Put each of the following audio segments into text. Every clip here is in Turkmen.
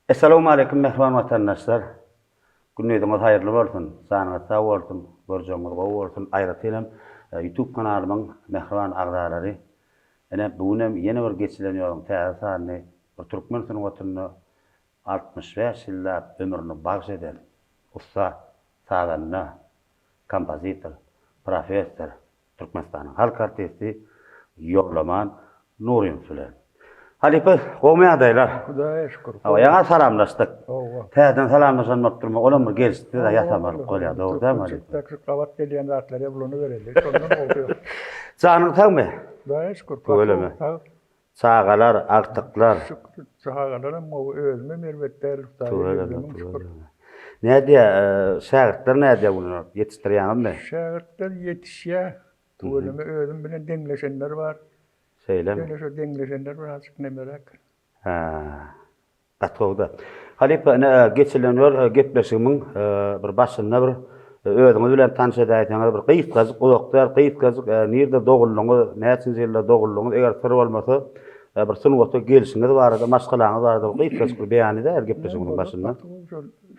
Assalamu alaykum mehman vatandaşlar. Günüňiz hayırly bolsun. Sanyňyz sag bolsun, görjeňiz gowy bolsun. Aýratylym YouTube kanalymyň mehman agzalary. Ene bugünem ýene bir geçilenýär täze sany bir türkmen sunugatyny 65 ýyllap ömrüni bagş eden usta saganna kompozitor, professor, Türkmenistanyň halk artisti Ýoglaman Nurin Sülen. Halipe, gowy adaylar. Hudaýa şükür. Ýa salamlaşdyk. Owa. Täzeden salamlaşanmak durma, olam bir gelişdi de ýatamar golýa, dogry mı? Takşy gabat gelýän zatlara bulyny bereli. Şondan oldu. Janyň sagmy? Hudaýa şükür. Öylemi? Çağalar, artyklar. Şükür. Çağalar mow özüme merwetler Şükür. Näde şagirdler näde bunu ýetişdirýänmi? Şagirdler ýetişýär. Öylemi özüm bilen deňleşenler bar. Söylem. Şöyle şu deňleşenler bar, açyk nemerak. Ha. Gatgowda. Halipe geçilenýär gepleşigimiň bir başynda bir özüňiz bilen tanış edýäňiz bir gysgazyk ulaklar, gysgazyk nerede dogulluğy, näçe ýylda dogulluğy eger sır bolmasa bir sunugatda gelişiňiz barada, maşgalaňyz barada gysgazyk bir beýan edýär gepleşigimiň başynda.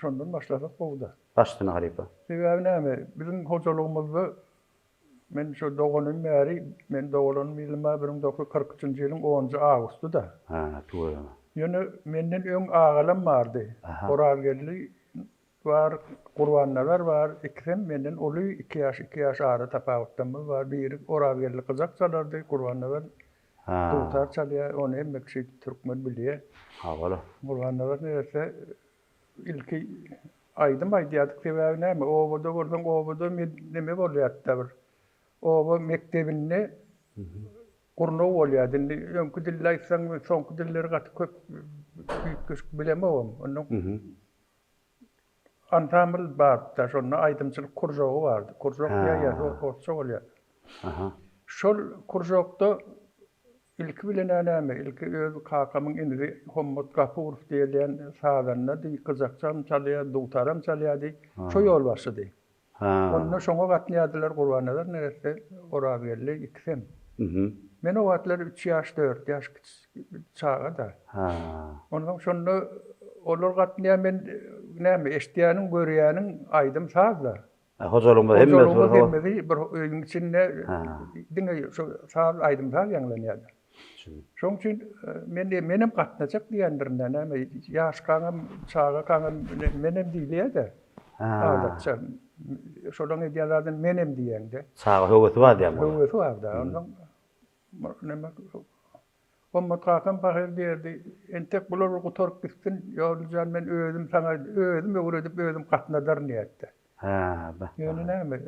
Şondan başlasak bowda. Başlyna halipe. Sebäbi näme? Bizim hojalygymyzda men şu doğunun bäri, men doğulun bilmä 1943-nji ýylyň 10-njy awgustda. Ha, toýa. Ýöne menden öň agalam bardy. Orar geldi var, gurbanlar var. Ikisem menden oly 2 ýaş ara tapawutdamyz var. Biri orar geldi gyzak çalardy, gurbanlar. Ha. Tutar çalýar, ony hemmekşi türkmen bilýär. Ha, bola. Gurbanlar näse ilki aýdym aýdýardyk sebäbi näme? Oboda gördim, oboda neme bolýardy bir. O mektebinde kurnaw bolýardy. Öňkü dille aýtsaň, soňky dilleri gaty köp büýük bilemem. Onuň ansambl barda, şonu aýdymçylyk kurjogy bardy. Kurjok ýa-ýa orça bolýar. Aha. Şol kurjokda ilki bilen näme? İlki öz kakamyň indi Hommot Gapurov diýilen saganna gyzakçam çalýar, dugtaram çalýardy. Şo ýol başlady. Ha. Onu şoňa gatnaýardylar gurbanlar neresi orar geldi ikisem. Men o wagtlar 3 ýaş 4 ýaş çağa da. Ha. Ondan şonu olar gatnaýar men näme eşdiýäniň görýäniň aýdym sazda. Hojalygymyz hemme bir öýüň içinde diňe şu saz aýdym saz ýanglanýardy. Şoň üçin menem gatnaşak diýendirinde näme ýaş kaňam çağa kaňam menem diýilýär-de. Adatça şolan edýärlerden menem diýende. Sağa höwesi bar diýär. Höwesi bar da. Ondan neme Hommot kakam bahir diýerdi. Entek bular gutorp gitsin, ýoljan men özüm saňa özüm öwredip özüm gatnadar niýetde. Ha, ýöne näme?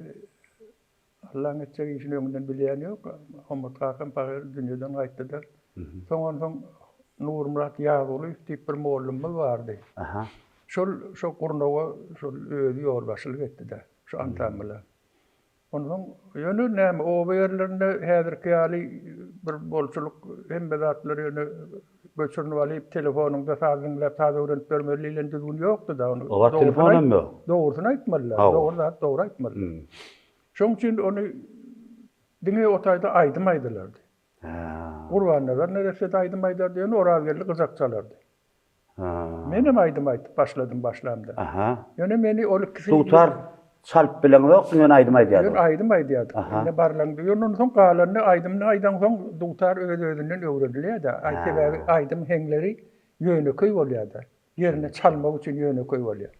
Allah'ın etçegi işini öňünden bilýän ýok. Hommot kakam bahir dünýeden gaýtdy. Soňdan Nurmurat Ýaguly diýip bir mollumyz bardy. Aha. Şol kurnawa şol öýdi ýol başlyk etdi de. Şu ansambla. Ondan ýöne näme o berlerinde häzirki ýaly bir bolçuluk hem bezatlary ýöne göçürni alyp telefonuňda sazyňlap taza öwrenip bermelilen düzgün ýokdy da onu. O wagt telefonam ýok. Dogrusyny aýtmalylar. Dogry aýtmalylar. Şoň üçin onu diňe otaýda aýdym aýdylardy. Ha. Gurbanlar neresi aýdym aýdardy ýöne orar geldi gyzak çalardy. Menem aýdym aýtyp başlamda. Aha. Ýöne meni ol ikisi tutar çalp bilen ýok, ýöne aýdym aýdýar. Ýöne aýdym aýdýar. Ne barlandy. Ýöne soň galanny aýdymny aýdan soň tutar özünden öwredilýär-de. Aýtybäri aýdym heňleri ýöneköý bolýar-da. Ýerine çalmak üçin ýöneköý bolýar.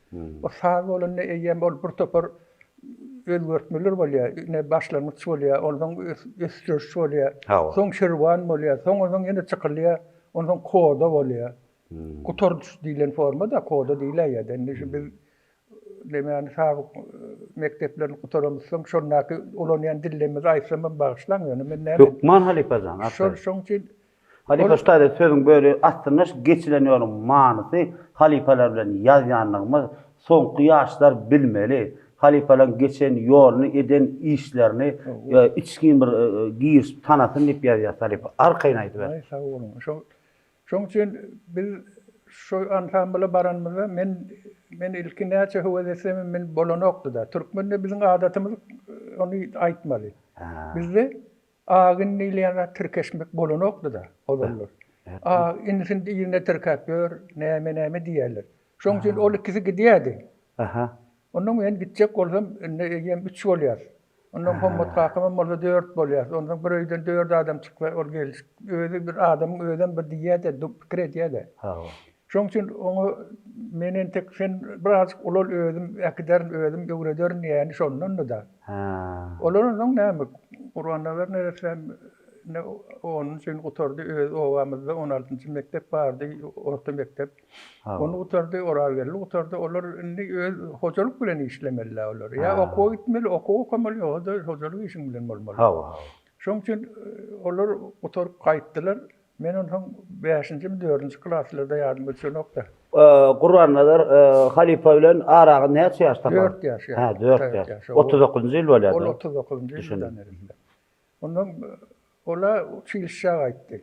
O saz bolany eýem bol bir topar özgörtmeler bolýar. Ne başlangıç bolýar, ondan ösdürüş bolýar. Soň şirwan bolýar, soň ýene çykylýar, ondan koda bolýar. Kutorç diýilen formada koda diýilýär. Dende biz demän sag mekteplerini kutoramyzsyň şonnaky ulanýan dillemiz aýsamy bagyşlaň ýöne men näme? Türkmen halipazan. Şoň üçin halipa ustady sözüň böyle aslında geçilenýär manysy halipalar bilen ýazýanlygymyz soňky ýaşlar bilmeli. Halipalar geçen ýoluny eden işlerini içkin bir giýiş tanatyn diýip ýazýar halipa. Arkaýyn aýdyp ber. Sag bolun. Şoň üçin biz şu ansambla baranmyza men ilki näçe höwesem men bolanokdy da. Türkmende biziň adatymyz onu aýtmaly. Bizde agyn niýleýär tirkeşmek bolanokdy da. Olanlar. İnsin ýerine terkapýör, näme diýerler. Şoň üçin ol ikisi gidýärdi. Aha. Ondan men gitjek bolsam, ýem 3 bolýar. Ondan hommat kakama bolsa 4 bolýar. Ondan bir öýden 4 adam çykýar, ol gelir. Öýde bir adam öýden bir diýärde, pikir edýärde. Şoň üçin onu menen tek sen biraz ulal öýdüm, äkiderin öýdüm, ýögrederin ýani şondan da. Olaryň näme? Qur'anlar neresem ne onun için oturdu ovamızda 16. mektep vardı, orta mektep. Onu oturdu, oraya geldi, oturdu. Onlar hocalık bilen işlemeliler olur. Ya oku gitmeli, oku okamalı, hocalık işin bilen olmalı. Şoň için onlar oturup kayıttılar. Men onun 5. mi 4. klaslarda yardım etsen nokta. Qur'anlar halifa bilen aragyn näçe ýaşda? 4 ýaş. 4 ýaş. 39-njy ýyl bolýar. 39-njy ýyldan erimde. Ondan ola çilşe aýtdy.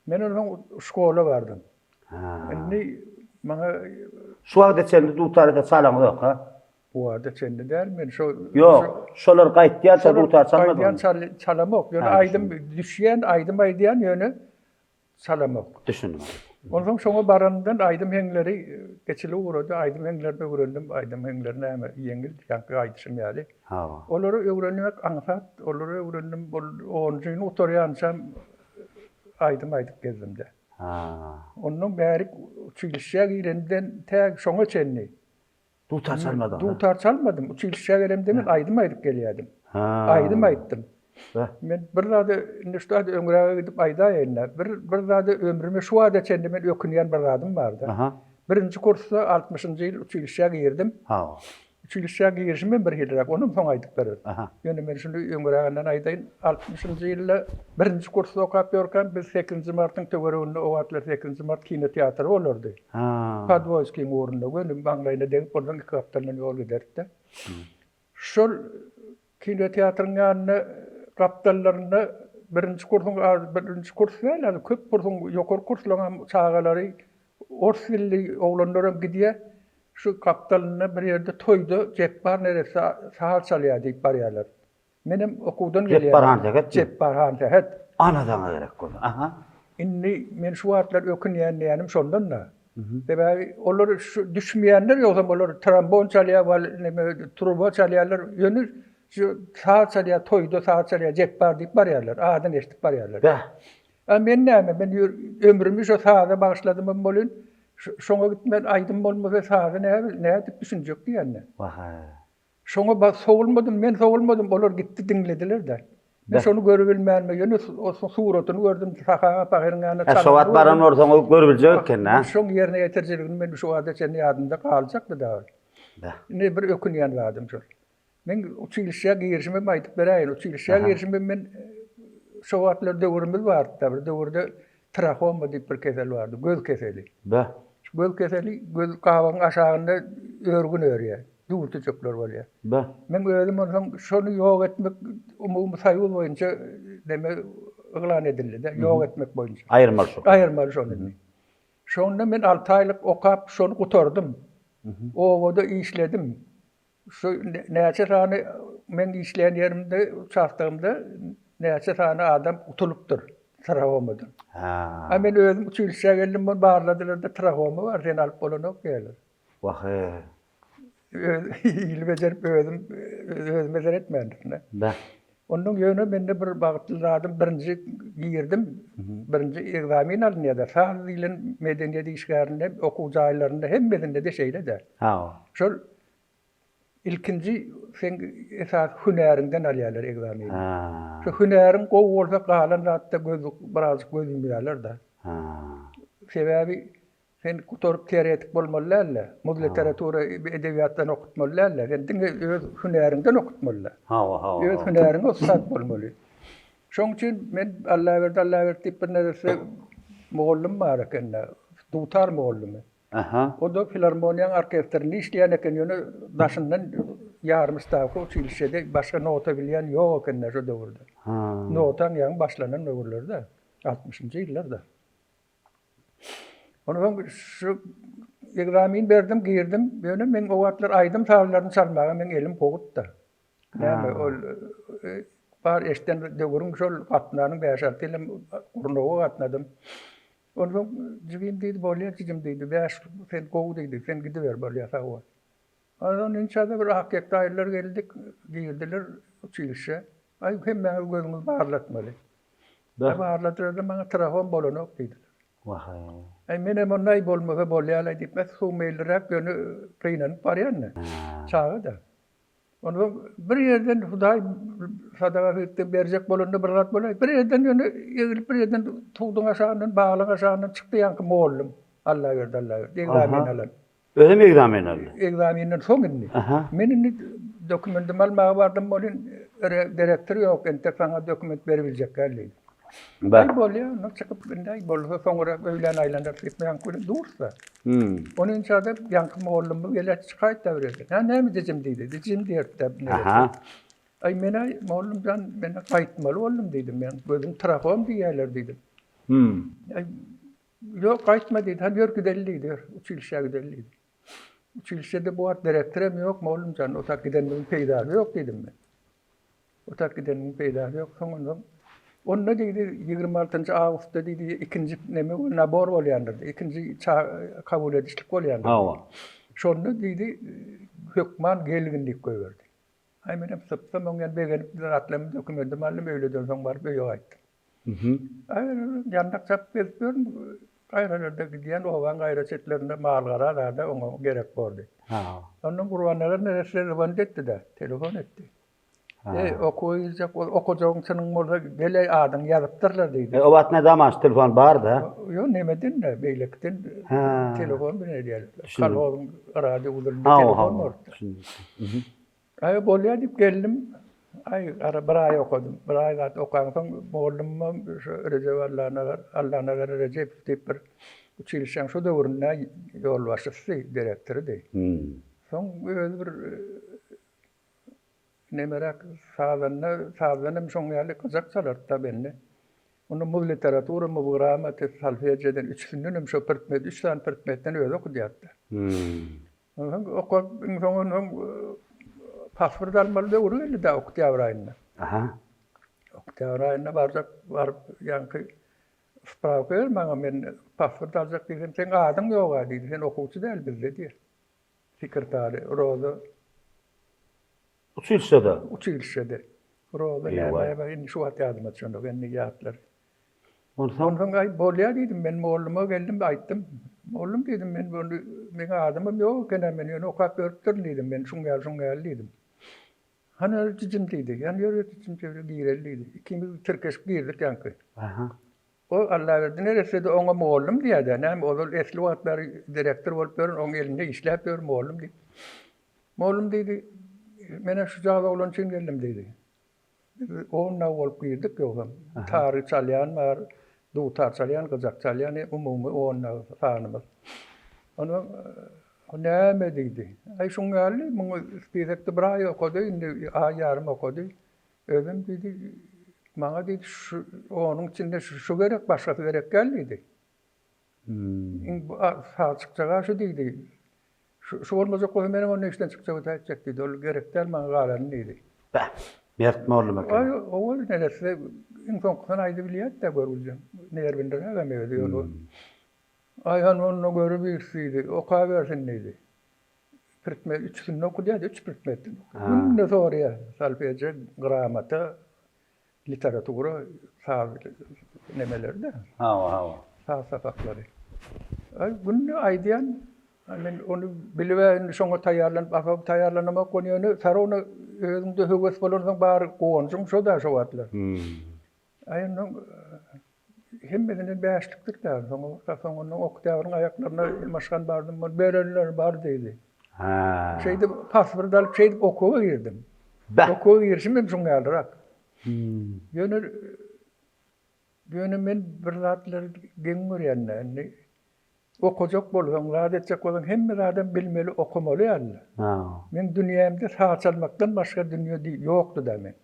Men onun şkola bardym. Endi maňa şu wagtda çendi dutarda salaňy ýok ha? Bu wagtda çendi däl men şo ýok, şolar gaýtdyýar, dutar çalmady. Gaýtdyýan çalamak, ýöne aýdym düşýän, aýdym aýdýan ýöne çalamak. Düşündim. Ondan şoňa barandan aýdym heňleri geçili urady, aýdym heňlerini öwrendim, aýdym heňleri näme ýeňil ýa-da aýdyşym ýaly. Olary öwrenmek aňsat, olary öwrendim, 10-njy ýyly oturýansam aýdym gezdimde. Ondan bäri çilşe girenden täg şoňa çenni. Dutar çalmadym. Dutar çalmadym. Çilşe gelemde men aýdym gelýärdim. Aýdym aýtdym. Men bir zada näşde öňräge gidip aýdaýyn. Bir zada ömrüme şu wagtda çendim men ökünýän bir zadym bardy. Birinji kursda 60-njy ýyl çilşe girdim. Çilşe girişim men bir ýylrak onuň soň aýdyklary. Ýöne men şunu öňrägenden aýdaýyn 60-njy ýylda birinji kursda okap ýörken biz 8-nji martyň töwereginde o wagtlar 8-nji mart kino teatry bolardy. Podvoyskiň orunda ýöne baňlaýynda degip boldan 2 haftadan ýol giderdi. Şol kino teatryň ýanyna kaptallaryny birinji kurs welä köp kursun ýokary kurslaryň çağalary ors dilli oglanlaram gidýär. Şu kaptalyny bir ýerde toýda jepbar neresi sahat çalýar diýip barýarlar. Menim okuwdan gelýär. Jepbar hanset. Anadan gerek boldy. Indi men şu wagtlar ökünýän ýanym şondan da. Sebäbi olar düşmeýänler ýoksa olar trombon çalýar, truba çalýarlar. Ýöne şu saat çalýar, toýda saat çalýar, jepbar diýip barýarlar. Adan eşitip barýarlar. Men näme? Men ömrümi şu saata bagşladym bolyn. Şoňa gitmen aýdym bolmasa saata näme diýip düşünjek diýenler. Şoňa sowulmadym, men sowulmadym, olar gitdi diňlediler de. Men şonu görüp bilmänmi, ýöne o suratyny gördüm, saha pagyryňa çalýar. Şowat baran ortaňy görüp biljek eken, ha? Şoň ýerine ýetirjiligini men şu wagtda sen ýadymda kaljakdy da. Ne bir ökünýän zadym şol. Men uçilşe girişime aýdyp beräýin. Uçilşe girişime men şu wagtlar döwrümüz bardy. Bir döwürde trahoma diýip bir kesel bardy, göz keseli. Göz keseli, göz gabagyň aşagynda örgün örýär. Dürtü çöpler bolýar. Men özüm onu şonu ýok etmek umumy saýul boýunça deme yglan edildi de, ýok etmek boýunça. Aýyrmaly şonu. Şonda men 6 aýlyk okap şonu gutardym. Owada işledim. Şu näçe sany men işleýän ýerimde, çartdygymda näçe sany adam utulupdyr. Trahomada. Men özüm çilşe geldim, barladylar da trahoma bar, sen alyp bolanok gelir. İl bejerip özüm bejer etmedim. Ondan ýöne mende bir bagtly zadym birinji girdim. Birinji egzamin alınýar da. Sahil dilen medeniýet işgärinde, okuw jaýlarynda hemmesinde de şeýle de. Şol ilkinji sen esas hünärinden alýarlar egzamini. Şu hünäriň gowy bolsa galan zatda biraz gözünmýärler da. Sebäbi sen kutorup teoretik bolmalylar. Mod literatura edebiýatdan okutmalylar. Sen öz hünärinden okutmalylar. Öz hünäriňe ustat bolmaly. Şoň üçin men Allah berdi diýip bir nerse mugallim bar eken, dutar mugallimy. O da filarmoniýaň orkestrinde işleýän eken, ýöne daşyndan ýarym stavka çilşede başga nota bilýän ýok eken şu döwürde. Notaň ýaňy başlanan döwürlerde 60-njy ýyllarda. Ondan şu egzamin berdim, girdim. Ýöne men o wagtlar aýdym taýlaryny çalmaga men elim gowutda. Näme ol bar eşden döwürüm şol gatnaryň 5-6 ýyl urnawy gatnadym. Onu cibim deydi, bolya cicim deydi. Beş sen kovu deydi. Sen gidiver bolya sağ. Ondan inşaada bir hakik dairler geldik, girdiler uçilişe. Ay hem ben gözümüz bağırlatmalı. Bak. Bağırlatırdı bana telefon bolonok dedi. Vah. Ay menem onay bolmaga bolyala dipmez su meylrak gönü kıynan paryanne. Çağı da. Onu bir yerden Huday sadaka etti berjek bolonda bir rat bolay. Bir yerden yönü bir yerden tuğdun aşağının bağlı aşağının çıktı yankı moğullum. Allah verdi Allah verdi. Egzamin alan. Öyle mi egzamin aldı? Egzaminin sonunda. Menin dokümentim almaya vardım bolun direktör yok. Ente sana doküment verebilecek geldi. Ay bolya, no çıkıp binday bolsa sonra öğlen aylanlar gitmeyen kulun dursa. Onun içinde yankım oğlum gele çıkayt da verdi. Ha ne mi diyeceğim dedi. Diyeceğim diyor da ne. Ay mena oğlumdan mena kayıtmalı oğlum dedim ben. Gözüm trafom diyorlar dedim. Ay yok kayıtma dedi. Ha diyor gidelli diyor. Uçilişe gidelli. Uçilişte bu at direktörüm yok mu oğlum can. O tak gidenin peydarı yok dedim ben. O tak gidenin peydarı yok. Sonra Onda dedi 26 Ağustos'ta dedi ikinci nemi nabor bolyandı. İkinci kabul edişlik bolyandı. Şonda dedi hükman gelginlik koyverdi. Ay menem sapsam ongen begenip atlam dokumentim alım öyle dönsün var be yok aytdım. Ay yandak sap bezdiyorum. Ayralarda gidiyen ovan gayra setlerinde mağalgara da ona gerek vardı. Onun kurbanları neresine vandetti de telefon etti. Okuyacak, okuyacağın senin orada böyle adın yazıptırlar deydi. O vat ne zaman telefon vardı? Yok nemedin de beylekten telefon bile diyelim. Kalorun aradı uzun telefon vardı. Ay bolya deyip geldim. Ay ara bir ay okudum. Bir ay okuyansam oğlum Recep Allah'ına ver Recep deyip bir uçilişen şu dövründe yol başçısı direktörü değil. Son öyle bir nemerak sağlanım son yerli kazak salar da benne. Onu bu literaturu mu gramatı salfiyeceden 3 günüm şu pırtmet 3 tane pırtmetten öyle okudu yattı. Onun pasport almalı da uğru da oktyabr ayında. Oktyabr ayında var yankı spravka vermem ben pasport alacak dedim. Sen adın yok dedi. Sen okuvçu değil bizde diye. Sekreteri Roza Uçilişede. Roza yani ben şu at yardım etçonda ben niyatlar. Ondan ay bolya dedim ben oğluma geldim ayttım. Oğlum dedim ben bunu men adamım yok gene men okak örttür dedim ben şungal dedim. Hani cicim dedi. Yani cicim çevre girelliydi. İkimiz Türkeş girdik yankı. O Allah verdi neresi de ona oğlum diye de. Ne oğlum esli vakitler direktör olup görün onun elinde işlep görüm oğlum dedi. Oğlum dedi mene şu cağda olan için geldim dedi. Onunla olup girdik yok. Tarih çalyan var. Dutar çalyan, kızak çalyan, umumu onunla fanımız. Onu ne mi dedi? Ay şungalli, bunu ispiyekte bırağı okudu, indi yarım okudu. Ödüm dedi, bana dedi, onun içinde şu gerek, başkası gerek geldi. Sağ çıkacağı şu dedi. Şu olmayacak o benim onun işten çıkacağı da edecek dedi. O gerek değil, bana galanı dedi. Mert mi oğlum? Ay, o neresi, insan kısan aydı biliyet de görüleceğim. Neyer bindir hemen diyor. Ayhan onu görebilirsiydi. Oka versin neydi? 3 gün okudu ya, 3 pırtmetten. Bundan sonra ya, salpiyece, gramata, literaturu, sağ nemelerde. Sağ sapakları. Bunu aydiyan, onu biliver, sonra tayarlanmak konuyu, sarona özünde hüvves bulunsan bari koğunsun, şu da şu atlar. Ayın hemmedinin beşliktir der. Sonra onun oktavrın ayaklarına maşkan bardım, bereliler bar dedi. Şeyde pasport alıp şeyde okuğa girdim. Okuğa girişim ben şunu aldırak. Yönü men bir zatlar gengür yani. Okuyacak bolsan, rahat edecek bolsan hemme adam bilmeli, okumalı yani. Men dünyamda sağ çalmaktan başka dünya yoktu demek.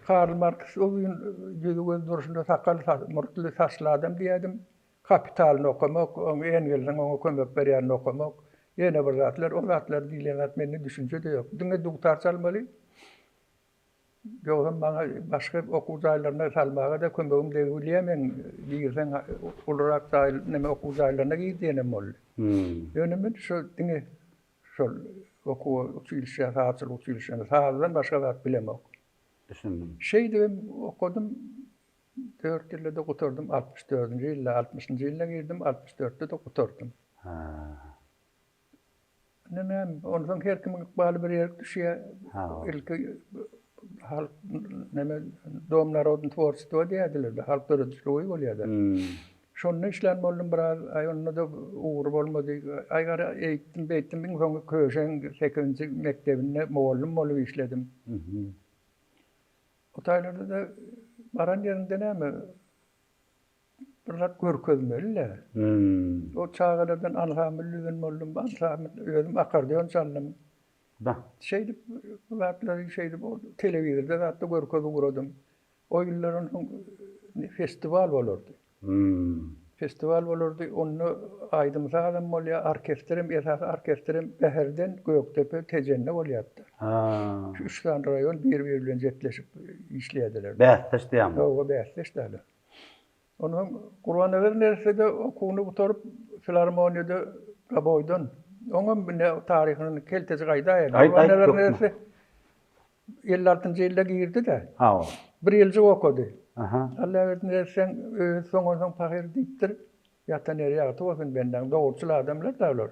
Karl Marx o gün yüzü duruşunda sakal murtlu saçlı adam diyedim. Kapitalını okumak, Engels'in onu kömek veriyenini okumak. Yine bir zatlar, o zatlar dilen atmenini düşünce de yok. Dünge doktor çalmalı. Yoğun bana başka okul aylarına salmağa da kömegim degilýämen diýersen olarak da neme okul aylarına giýdiýenem bol. Ýönemin şu diňe şol okul uçuşa hatır uçuşa sağdan başga zat bilemok. Düşündüm. Şeyde okudum 4 ýylda okuturdum 64-nji ýylda 60-njy ýylda girdim 64-de okuturdum. Näme ondan her kim ykbaly bir ýer düşýär. Ilki halk näme dom narodun tworçylygy diýerler. Halk döredişligi bolýardy. Şonu işlän boldum biraz ay onda da uğur bolmady. Aýgar eýitdim beýtdim biň soňky köşeň 8-nji mektebinde muallim bolup işledim. O taýlarda da baran ýerinde näme bir zat görkezmeli. O çağlardan alhamdülillah boldum. Özüm akordeon çaldym. Şeydi zatları şeydi bu televizorda zatda görkezi guradım. O ýylların festival bolurdy. Festival bolurdy. Onu aýdym sağlam bolýar orkestrim, esas orkestrim Beherden Göktepe Tejenne bolýardy. Şu 3 tane rayon bir-biri bilen jetleşip işleýärdiler. Bäsleşdiýär. O bäsleşdiler. Onun Kur'an-ı nersede okunup oturup filarmoniyada gaboydun. Onun ne tarihinin keltesi gayda yani. Kur'an-ı nerse 56-njy ýylda girdi de. Bir ýylçyk okudy. Allah versen soňundan pahir diýipdir. Ýatan ýere ýaty bolsun benden dogurçyl adamlar da bolar.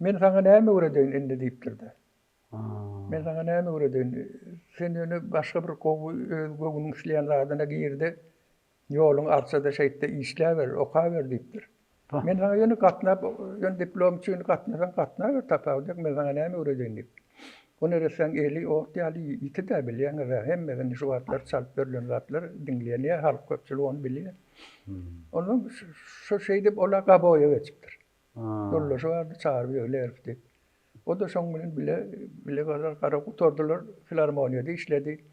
Men saňa näme öwredin indi diýipdir de. Men saňa näme öwredin? Sen ýöne başga bir gowyň işleýän zadyna girdi. Ýoluň arçada şeýtde işläber, okaber diýipdir. Men saňa ýöne gatnap, ýöne diplom üçin gatnasan tapawdyk men saňa näme öwredin diýip. Onu resen eli ortaýaly ýiti de bilýän hemmeden şu wagtlar çalyp berilen zatlar dinleýän halk köpçüligi onu bilýär. Onun şu şeýde ola gaboýa geçipdir. Dolaşy bardy çağırýar ýerdi. O da şoň bilen bile gara oturdular filarmoniyada işledi.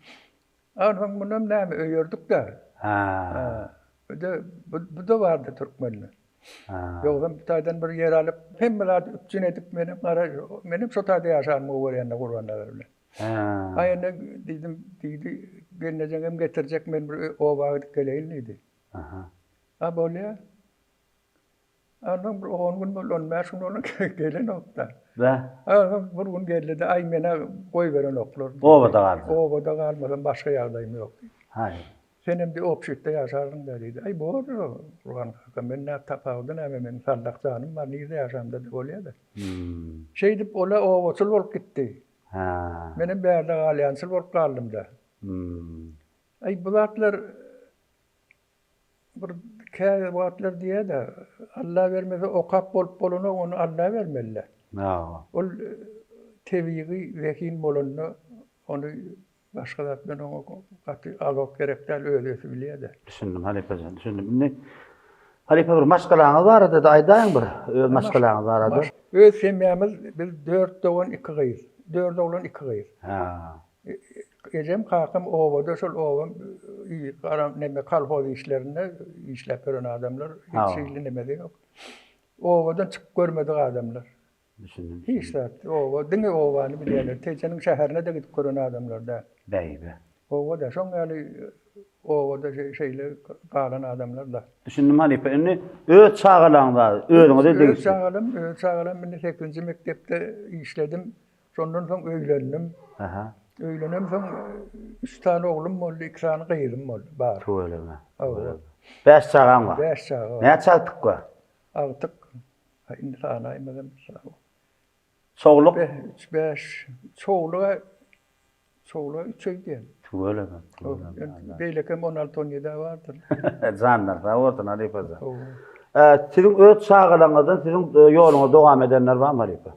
Anam bunam näme öýerdik de. Bu da vardı Türkmenli. Yoğdan bir taydan bir yer alıp hemmeler üpçün edip benim şu tayda yaşanmı öğrenle kurbanlar öyle. Aynen dedi geleceğim getirecek men bir o vakit geleyim neydi. Böyle anam bir 10 gün bolon mäşun onu gelen nokta. Anam bir gün geldi de ay mena koy veren oklar. O da kalmadan başka yerdeyim yok. Senem de opşitde yaşarın da dedi. Ay boğdu. Kur'an men ne tapawdy näme men sallakjanym bar nirde yaşamda da bolýardy. Şeydip ola o oçul bolup gitdi. Menem bärde galýançyl bolup galdym da. Ay bu zatlar bir käy wagtlar diýe de Allah vermese okap bolup bolany onu Allah vermeliler. Ol tebiği vekin bolany onu başga zat bilen onu alok gerekler öýdesi bilýärdi. Düşündüm Halipecan, düşündüm. Ne Halipe bir maşgalaňyz bar edy, aýdaýyn bir öz maşgalaňyz bar edy. Öz semýämiz biz 4 dogan 2 gyýyr. 4 oglan 2 gyýyr. Ejem kakam owada şol owam garam neme kalhoz işlerinde işläp beren adamlar hiç şeýle neme ýok. Owadan çykyp görmedik adamlar. Düşündüm. Hiç zat owa diňe owany bilýärler. Tejenin şäherine de gidip gören adamlar da. Beýbe. Owada şoň ýaly owada şeýle galan adamlar da. Düşündüm Halipe, indi öz çağalaňda özüňize Öz çağalam men 8-nji mektepde işledim. Şondan soň öýlendim. Öýlenem soň 3 tane oglum boldy, 2 tane gyzym boldy. Bar. Töweleme. 5 çağaň bar. 5 çağaň. Näçe çaldyk bar? Altyk. Indi sana aýmadan Soğluk? 5 çoğluğa 3 öýdi. Töweleme. Beýlekem 16-17 vardyr. Zanlar da ordan Halipecan. Siziň öz çağalaňyzdan siziň ýoluňa dowam edenler barmy Halipe?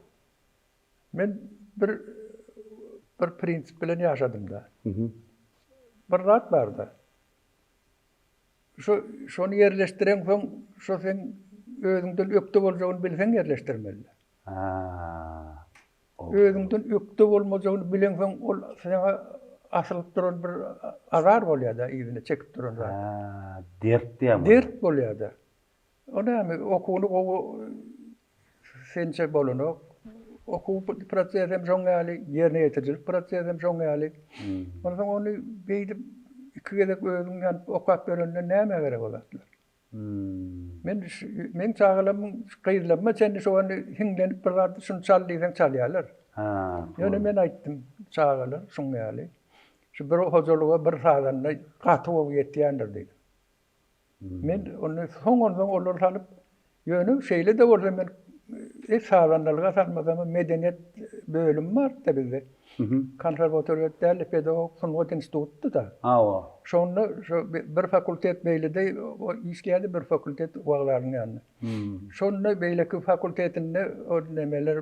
Men bir prinsip bilen ýaşadym da. Bir zat bardy. Şonu yerleşdiren soň şo sen özüňden öpde boljagyny bilseň yerleşdirmeli. Özüňden öpde bolmajagyny bilen soň ol sana asylyp duran bir azar bolýar-da, ýüzüne çekip duran zat. Dert diýem. Dert bolýar-da. Onamy okuny o sençe bolany okul prosesem şoňaly, ýerine ýetirjilik prosesem şoňaly. Ondan soň onu beýdip iki gezek özüňden okap berende näme gerek bolatlar? Men çağılamyň gyýylama sen şu an hiňlenip bir zat şunu çaldyýsan çalýarlar. Ýöne men aýtdym çağılar şoňaly. Şu bir hojalyga bir saganda gaty bolup ýetýändir diýdim. Men onu soňundan olar salyp ýöne şeýle de bolsa men sagandalyga salmasam medeniýet bölüm bar da bizde. Konservatoriýat däl pedagog sungat institutda da. Şonda şu bir fakultet beýlede işleýärdi bir fakultet waglaryň ýanyna. Şonda beýleki fakultetinde o nemeler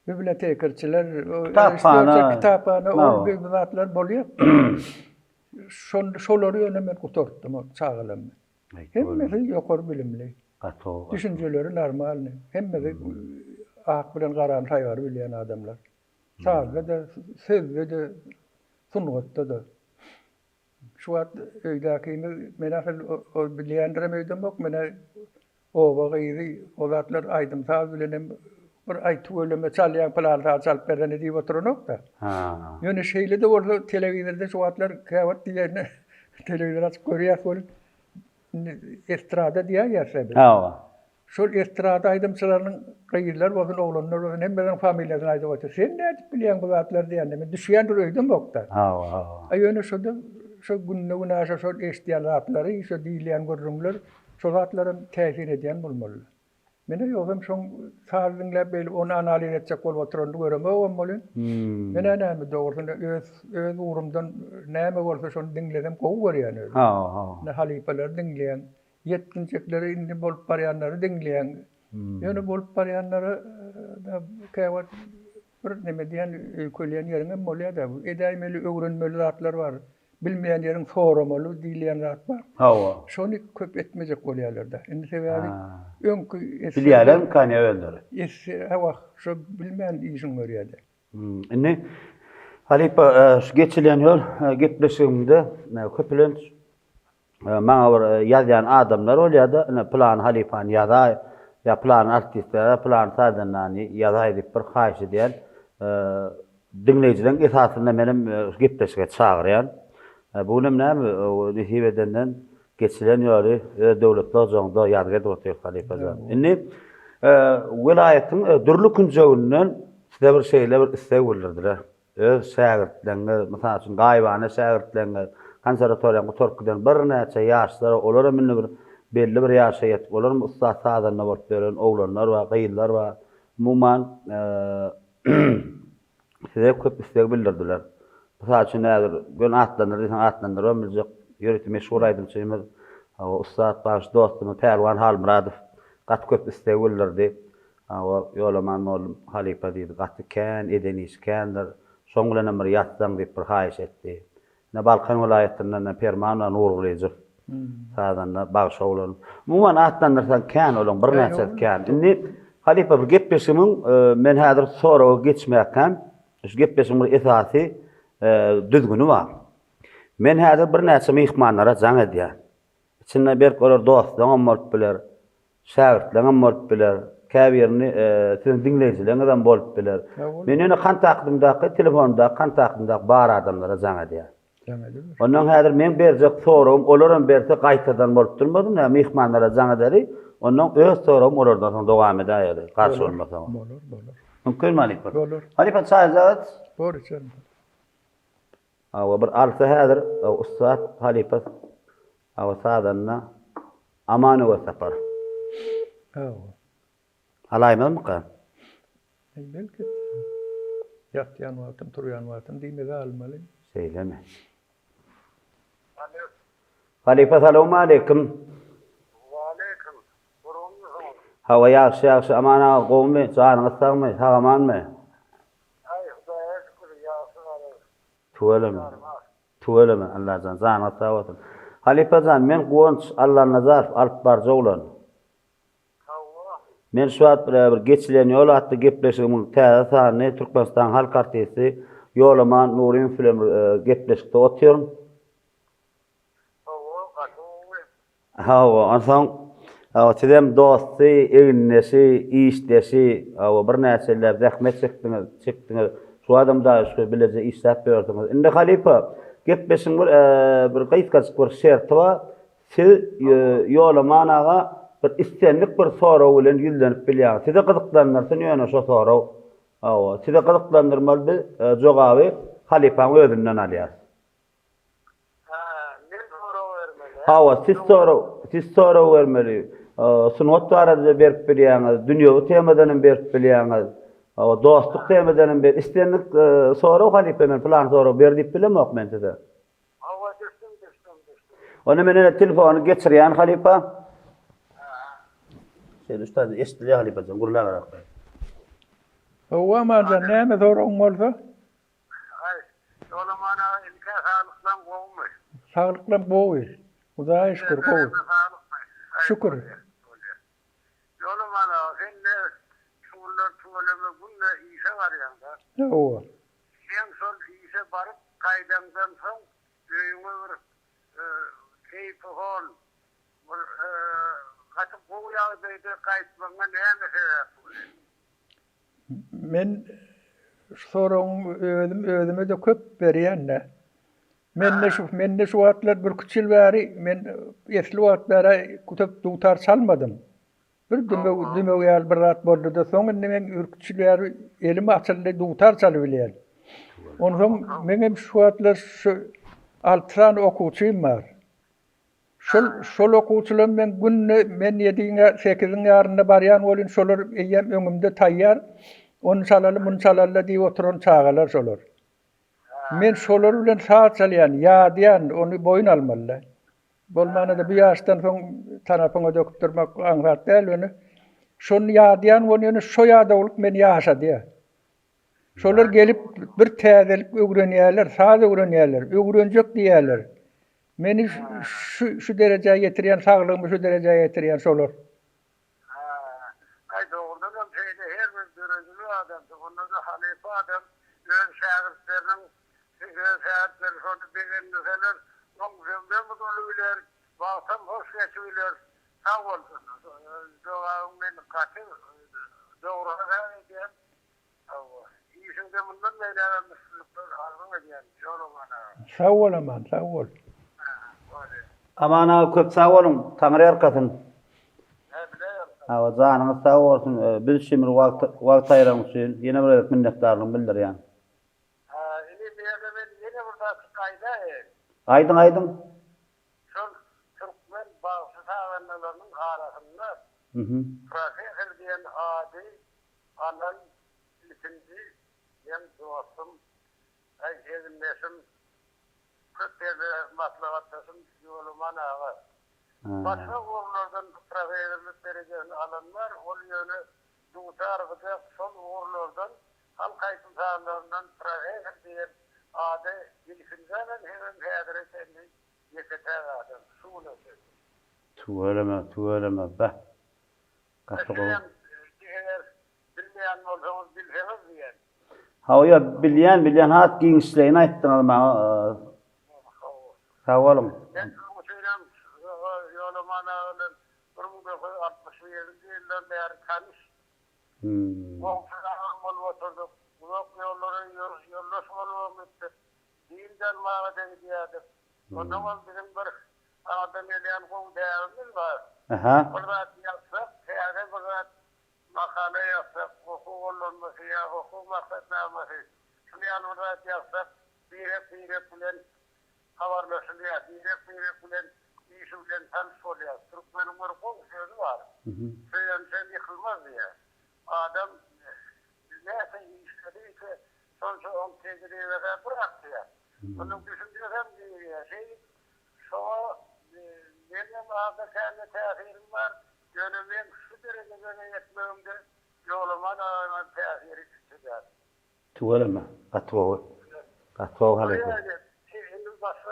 bibliotekerçiler, kitapxana, o zatlar bolýar. Şolary ýöne men gutardym o çağılam. Hemmesi ýokary bilimli. Düşünjeleri normal. Hemmesi ak bilen garan taýýar bilýän adamlar. Sazda da, sözde de, sungatda da. Şu wagt öýdäkimi men ahil o bilýändiremeýdim bok, mene oba gyzy, o zatlar aýdym saz bilenem bir aýtyp öleme çalýan planda çalyp bereni diýip oturanok da. Ýöne şeýle de bolsa telewizorda şu wagtlar käwat diýeni telewizor açyp görýär bolup estrada diýär ýaşaby. Şol estrada aýdymçylarynyň gyýylar bolsun, oglanlar bolsun, hemmeden familiýasyny aýdyp otur. Sen nädip bilýän bu zatlar diýende men düşýändir öýdüm bokda. Ýöne şu günne aşa şol eşdiýän zatlary, şu diýilýän görrümler, şu zatlara täsir edýän bolmaly. Mene ýogam şoň sazdyňla beli onu analiz etjek bolup oturandy göremem bolmaly. Mene näme dogrusyna öz urumdan näme bolsa şonu diňledem gowy görýän. Ne halipalar diňleýän, ýetginçekleri indi bolup barýanlary diňleýän. Ýöne bolup barýanlary da käwat bir neme diýen öýkelýän ýeriňe bolýar da. Edäýmeli öwrenmeli zatlar bar. Bilmeýän ýeriň soramaly diýilýän zat bar. Şonu köp etmejek bolýarlar da. Indi sebäbi öňkü bilýärem kany öldüri. Şu bilmeýän işin görýärdi. Indi Halipa şu geçilen ýol gepleşigimde köpülen maňa bir ýazýan adamlar bolýardy. Plan Halipany ýazay, ya plan artistler, plan sadanany ýazay diýip bir haýşy diýen dinleýijileň esasynda menim gepleşige çagyrýan. Bu näme hibedenden geçilen ýoly döwletler joňda ýazgy dotýar Halipazan. Indi vilayatyň dürli künjegünden size bir şeýle bir istek bildirdiler. Öz şägirtlerine, mesela üçin gaýbany şägirtlerine konservatoriýa gutorkydan bir näçe ýaşlar, olar minni bir belli bir ýaşa ýetip, olar ustad sadanna bolup beren oglanlar we gyýylar we muman size köp istek bildirdiler. Mesela üçin nädir? Gün atlandyr, ömürjek ýönetim meşgul aýdymçymyz, ustad baş dostum Perwan Halmuradow gat köp istek bildirdi. Ýolaman bolum Halipa diýdi, gaty kän, edeniş kändir. Şoň bilen bir ýatsaň diýip bir haýyş etdi. Ne Balkan vilayatyndan ne Perman we Nurgulejik. Sadanda bagşa bolan. Muman atlandyrsan kän olan bir näçe kän. Indi Halipa bir gepleşimiň men häzir sonra geçmäkän, şu gepleşimiň esasy düzgünü bar. Men häzir bir näçe mehmanlara jaň edýär. İçinde bir golar dostlaryň bolup biler, şägirtlerim bolup biler, käbirini sizin dinleýijileňizden bolup biler. Men ýöne kontaktymdaky, telefonda kontaktymdaky bar adamlara jaň edýär. Ondan häzir men berjek sorum, olaram berse gaýtadan bolup durmadyň, mehmanlara jaň ederi, ondan öz sorum olardan dowam edýär, garşy bolmasam. Bolar. Mümkin mi Halipa? Bolar. Halipa çaýjat? Bor içer. Bir arsa häzir ustad Halipa sadanna amany we sapar. Alaýmazmy ka? Belki ýatýan wagtym, turýan wagtym diýmege almaly. Seýleme. Halipa salamu alaykum. Waleyküm. Burunňyz. Hawa ýaxşy, amana gowmy, janyňyz sagmy, sagamanmy? Ay, Hudaýa şükür, ýaxşy. Tuweleme, Allah'tan janyňyz sag bolsun. Halipajan, men gownç Allah nazar alyp barja bolan. Men şu wagt bir geçilen ýol atdy gepleşigimiň täze sany Türkmenistan Halk Artisti Ýolaman Nurin film gepleşikde otýarym. Hawa, onsoň Tidem dosty, egnesi, işdesi, bir näçeler zähmet çekdiňiz. Şu adamda şu bileze işläp berdiňiz. Indi halipa gepmesin bir gaýtgaç bir şerti bar. Siz ýola managa bir istenlik bir soraw bilen ýüllenip bilýär. Size gyzyklanýarsyň ýöne şo soraw. Size gyzyklandyrmaly jogaby halipaň özünden alýar. Ne soru vermeli? Siz soraw bermeli. Sunat barada berip bilýäňiz, dünýäwi temadan berip bilýäňiz. Dostluk temadan ber istenlik soraw halipaň plan soraw berdip bilemok men size. Düştüm. Onu mene telefonu geçirýän halipa. Sen ustad eşdilýär halipadan gurlagarak. Owa manda näme soraw bolsa? Yola mana ilke sağlıklan kovmuş. Saglyklap bowy. Hudaýa şükür bowy. Şükür. Yola mana sen ne şuurlar tuvaleme bununla işe var yanda. Owa. Sen sol işe barıp kaydamdan son köyüme bir keyfi hol. Katıp bu yağdaydı kayıtmama neyme sebep? Men soraw özüme de köp berýänne. Men de şu wagtlar bir küçül bäri, men esli wagtlara köp dutar salmadym. Bir düme ýal bir rat boldy da soň men ürkçüler elime açyldy dutar salyp bilýär. Ondan menem şu wagtlar şu altran okuwçym bar. Şol okuwçylar men günne men 7-8 ýarynda barýan bolyn şolar eýem öňümde taýýar. Onu salaly, bunu salaly diýip oturan çağalar şolar. Men şolar bilen saat salýan, ýa-diýän, onu boyun almaly. Bolmana da bir ýaşdan soň tarapyňa döküp durmak aňrat däl onu. Şonu ýa-diýän, onu şo ýada bolup men ýaşady. Şolar gelip bir täzelik öwrenýärler, saat öwrenýärler, öwrenjek diýärler. Meni şu derejeye getirýän, saglygymy şu derejeye getirýän şolar. Doğrudan şeyde her bir görüntülü adam, onda da halife adam, öz şahitlerinin, öz şahitleri sonra beğendiler, ondan mı dolubiler, baksam hoş geçiyorlar, sağ olsun. Doğağım beni kaçır, doğru ediyen, iyisinde bundan meydana müslükler argın ediyen, yolu bana. Sağ ol aman, sağ ol. Amana köp sağ olun, Taňry ýarkasyn. Zanyňyz sağ bolsun. Biz şemir wagt aýraňyz üçin ýene bir minnetdarlygymy bildirýän. Yine burada kayda Aydın. Şol Türkmen bağısı sağlanmalarının arasında Profesör diyen adi anan ikinci hem dostum Ejdernesim Kırklar'da maslahattasın yoluman ağa. Başka uğurlardan profesörlük derecesini alanlar ol yönü dutar gıda son uğurlardan halk eğitim sahalarından profesör diyen adı bilisinden hemen hedresini yeketer adam. Suğulası. Tuğeleme. Bah. Bilmeyen olsanız bilseniz diyen. Hawya bilýän hat giňişlerini aýtdyňyz maňa. Sağ olun. Ben bu söylem yolumana olan 1967 yıldan beri tanış. Muhtemelen bol oturduk. Yok yolları yollaşmalı bitti. Dinden mağada gidiyordu. Ondan sonra bizim bir adam eleyen kum değerimiz var. Burada yapsak, yani burada makale yapsak, hukuk olunması ya, hukuk maksatnaması. Şunu yani burada yapsak, bir bilen havarlaşılıyor, bir bilen iş bilen tanış oluyor. Türkmen'in bir komşusu var. Sen yıkılmaz diye. Adam neyse işlediyse sonuçta on tecrübe bıraktı ya. Onun düşüncesem diyor sonra benim ağda kendi tesirim var. Gönlümün şu derecede yetmemde yoluma da tesiri çıkacak. Tuğeleme. Atvağı halife. Şimdi başka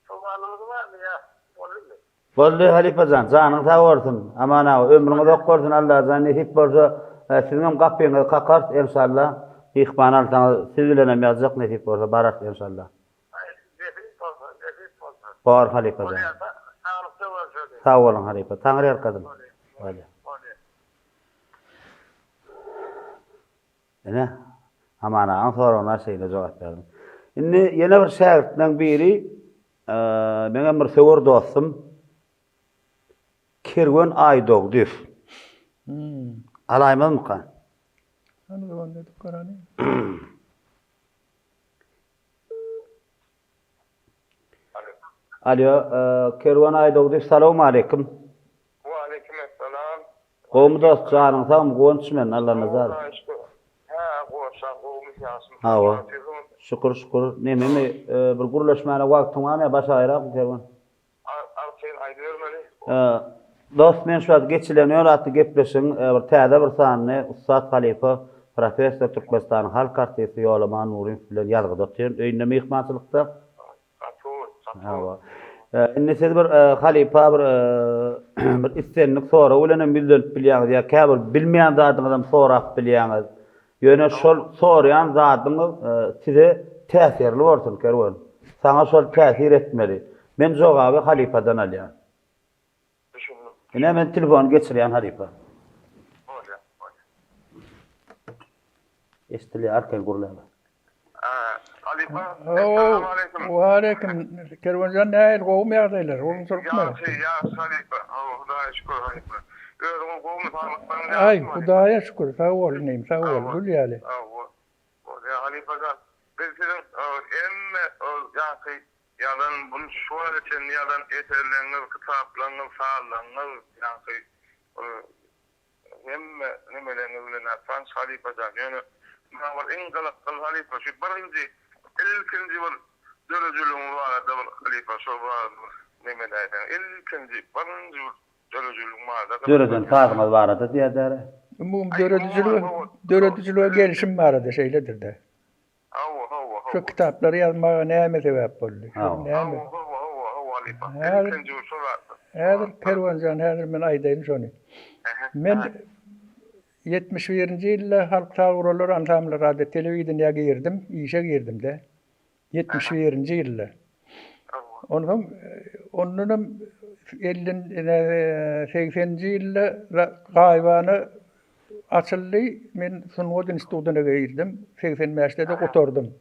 soğanımız var mı ya? Olur mu? Boldy halifajan, janyň sag bolsun. Amana ömrüňiz ok bolsun. Allah jany hep bolsa, siziň gapyňyz kakar inşallah. İhban alsaňyz siz bilen hem ýazjak nesip bolsa barat inşallah. Bar halifajan. Sağ olun halifa. Taňry ýarkadym. Öyle. Öyle. Ene amana soralar şeyle cevap verdim. Indi ýene bir şähertden biri meňe bir söwür dostum Kerwen Aýdogdyr. Alaýmaz mı? Hani o ne karani? Alo, Kerwen Aýdogdyr, salamu aleykum. Wa aleykümselam. Gowmy dost janyň sağmy gonçmen Allah nazar. Ha, goşa gowmy ýasyn. Hawa. Şükür şükür. Nememi bir gurlaşmana wagtyň barmy başa aýrak Kerwen? Arçyn aýdyrmany. Dost men şu wagt geçilen ýolatdy gepleşiň bir täze bir sanyny Ustad Halifa professor Türkmenistan halk artisti Ýolaman Nurin bilen ýazgyda oturýan öýünde mehmançylykda. Hawa. Indi siz bir Halifa bir istenlik sora ulanam bildirip bilýäňiz ýa käbir bilmeýän zadyňyzdan sorap bilýäňiz. Ýöne şol sorayan zadyňyz size täsirli bolsun Kerwen. Saňa şol täsir etmeli. Men jogaby Halifadan alýan. Ine men telefon geçirýän Halifa. Estili arkan gurlama. Halifa, assalamu aleykum. Wa aleyküm. Kervancan näil gowmy ýagdaýlar, onu sorupma. Ya Halifa, Hudaýa şükür Halifa. Özüň gowmy tanykdan Ay, Hudaýa şükür, sag bol, näme, sag bol, gül ýaly. Ya Halifa, biz sizin emme yalan bunu şuar için yalan eserleriniz, kitaplarınız, sağlarınız, yani emme nemeleriniz bilen atsan Halifa'dan, yani var en galakal Halifa, şu birinci, ilkinci bir döröcülüğün var da bir Halifa, şu var nemelerden, ilkinci, birinci bir döröcülüğün var da. Döröden taýyňyz barada diýär. Bu dörödüjülüğe gelişim barada şeyledir de. Şu kitapları yazmağa näme sebäp boldy? Näme? Häzir Kerwanjan, häzir men aýdaýyn şonu. Men 71-nji ýylda halk sagyrlar ansambly radio telewizionyna girdim, işe girdim de. 71-nji ýylda. Ondan 80-nji ýylda gaýbany açyldy, men Sunwod institutyna girdim, 85-de de gotardym.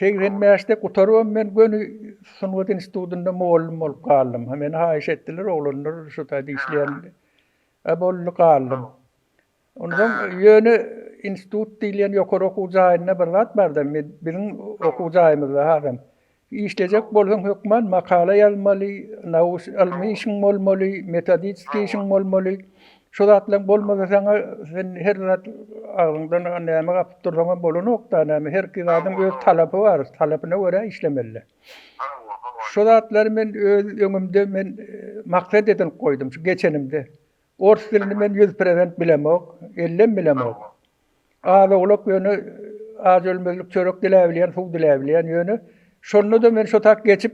80-de gotaryp men göni Sunwod institutyna muallim bolup galdym. Men haýyş etdiler, oglanlar şu taýda işleýän. Bolup galdym. Ondan ýöne institut diýilen ýokary okuw jaýyna bir zat bardym. Biziň okuw jaýymyzda hazam. İşlejek bolsaň hökman makala ýazmaly, nawus almy işiň bolmaly, metodistki işiň bolmaly. Şu zatlaryň bolmasa saňa sen her zat agyňdan näme gapyp dursaňa bolanok da näme her kizadyň öz talapy bar, talapyna görä işlemeli. Şu zatlar men öz öňümde men maksat edip goýdum şu geçenimde. Ors dilini men 100% bilemok, 50 bilemok. Ağlak ýöne az ölmezlik çörek diläbilýän, suw diläbilýän ýöne. Şonu da men şu tak geçip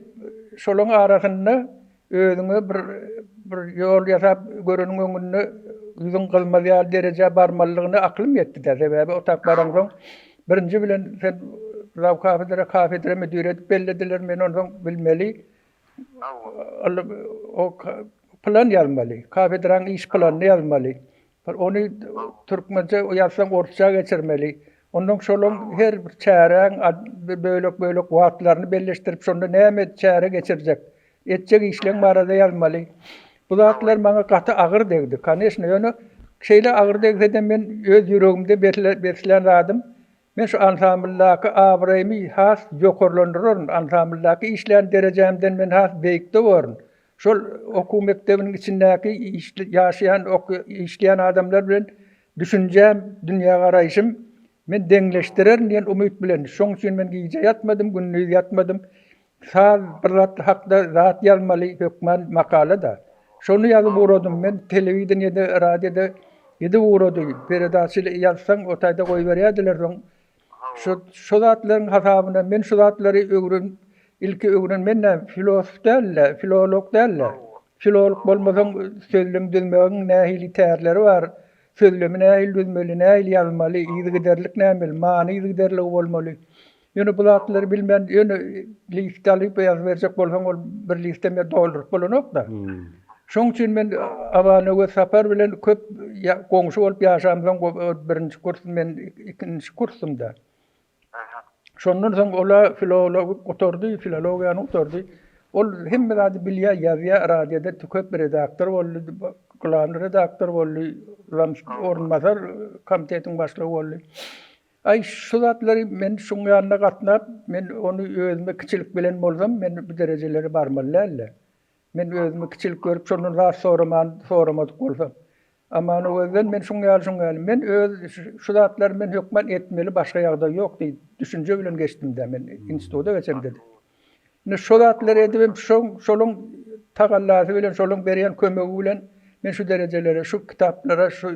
şolaň arasynda özüňe bir ýol ýasap görenin öňünde yüzün kılmazyal derece barmalygyny aklym ýetdi de. Sebäbi o tak baraň soň birinji bilen sen law kafedra müdür edip bellediler, men onu bilmeli. O plan ýazmaly. Kafedraň iş planyny ýazmaly. Onu türkmence ýazsaň orsça geçirmeli. Ondan şolaň her bir çäreň bölek wagtlaryny belleşdirip şonda näme çäre geçirjek. Etjek işleň barada ýazmaly. Bu zatlar maňa gaty agyr degdi. Kanyşny ýöne şeýle agyr degdi men öz ýüregimde bersilen radım. Men şu ansambldaky abraýmy has ýokarlandyran, ansambldaky işleň derejemden men has beýikde borun. Şol okuw mektebiniň içindäki ýaşaýan, işleýän adamlar bilen düşünjem, dünýä garaýşym men deňleşdirer diýen umyt bilen. Şoň üçin men giýje ýatmadym, gündüz ýatmadym. Saz bir zat hakda zat ýazmaly hökman makala da. Şonu ýazyp uradym men telewizionyada, radioda ýedi urady. Peredaçy ýazsaň o taýda goý berýärdiler. Şu zatlaryň hasabyna men şu zatlary ilki öwrenmenden filosof däl, filolog däl. Filolog bolmasaň sözlem düzmegiň nähili täherleri bar. Sözlemi nähili düzmeli, nähili ýazmaly, ýygyderlik nämeli, many ýygyderlik bolmaly. Ýöne bu zatlary bilmän, ýöne liste alyp ýazyp berjek bolsaň ol bir listeme doldurup bolanok da. Şoň üçin men Abanaga sapar bilen köp goňşy bolup ýaşamyň birinji kurs men ikinji kursumda. Aha. Şondan soň ola filolog oturdy, filologiýany oturdy. Ol hemme zady bilýär, ýazýar, radioda köp redaktor boldy, kulany redaktor boldy, ornmasar komitetiň başlygy boldy. Ay şu zatlary men şoň ýanyna gatnap, men onu özüme kiçilik bilen bolsam, men bu derejelere barmaly. Men özüme kiçilik görüp şondan daha soramadyk bolsam. Ama özden men şoň men öz şu zatlar men hökmen etmeli, başga ýagda ýok diýip düşünje bilen geçdim-de men institutda geçem dedi. Ne şu zatlar edibim şolun tagallasy bilen şolun berýän kömegi bilen men şu derejelere, şu kitaplara, şu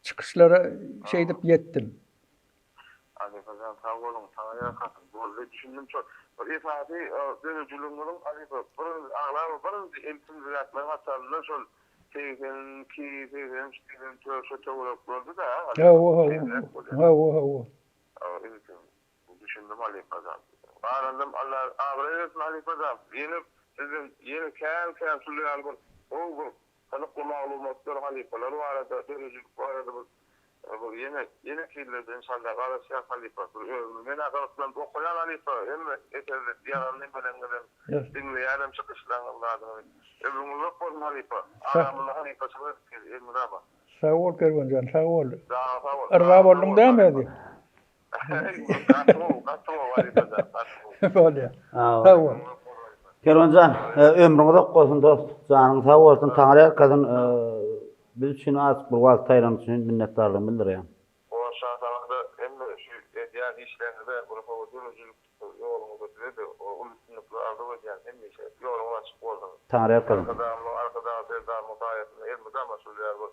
çıkışlara şey edip yetdim. Ali Fazal sağ olun, sana yakasın. Bolly düşündüm çok. Ifade dönücülüğünün Ali Fazal bir elçin ziyaretleri hatarında şol teyzen çok oldu da. Düşündüm Ali Fazal. Arandım Allah ağrıyorsun Ali Fazal. Yeni kâl sülüyor. Oğul. Sana malumatlar Ali Fazal var arada dönücülük var arada bu yeni kirlerde insanlar arası halifa. Men ağırlıktan okuyan halifa. Hem eterli diyanın bilen dinleyelim çıkışlarını. Ömrümüzde korun halifa. Ağamın halifası var. Elmuraba. Sağ ol Kervancan, sağ ol. Sağ ol. Irgab oldun değil mi edi? Gatı o halifa. Böyle. Sağ ol. Kervancan, ömrüňize bolsun dost, janyň sag bolsun, taňra kadın biz üçin az bir wagt aýran üçin minnetdarlygymy bildirýän. O şahsada emme şu diýen işlerinde grupa dönüjülük ýoluny götürdi. O ulutnuklu aldy bolýan emme şey ýoluny açyk boldy. Taňra kadın. Arkada Serdar Mutaýatyn elmide mesulýär bu.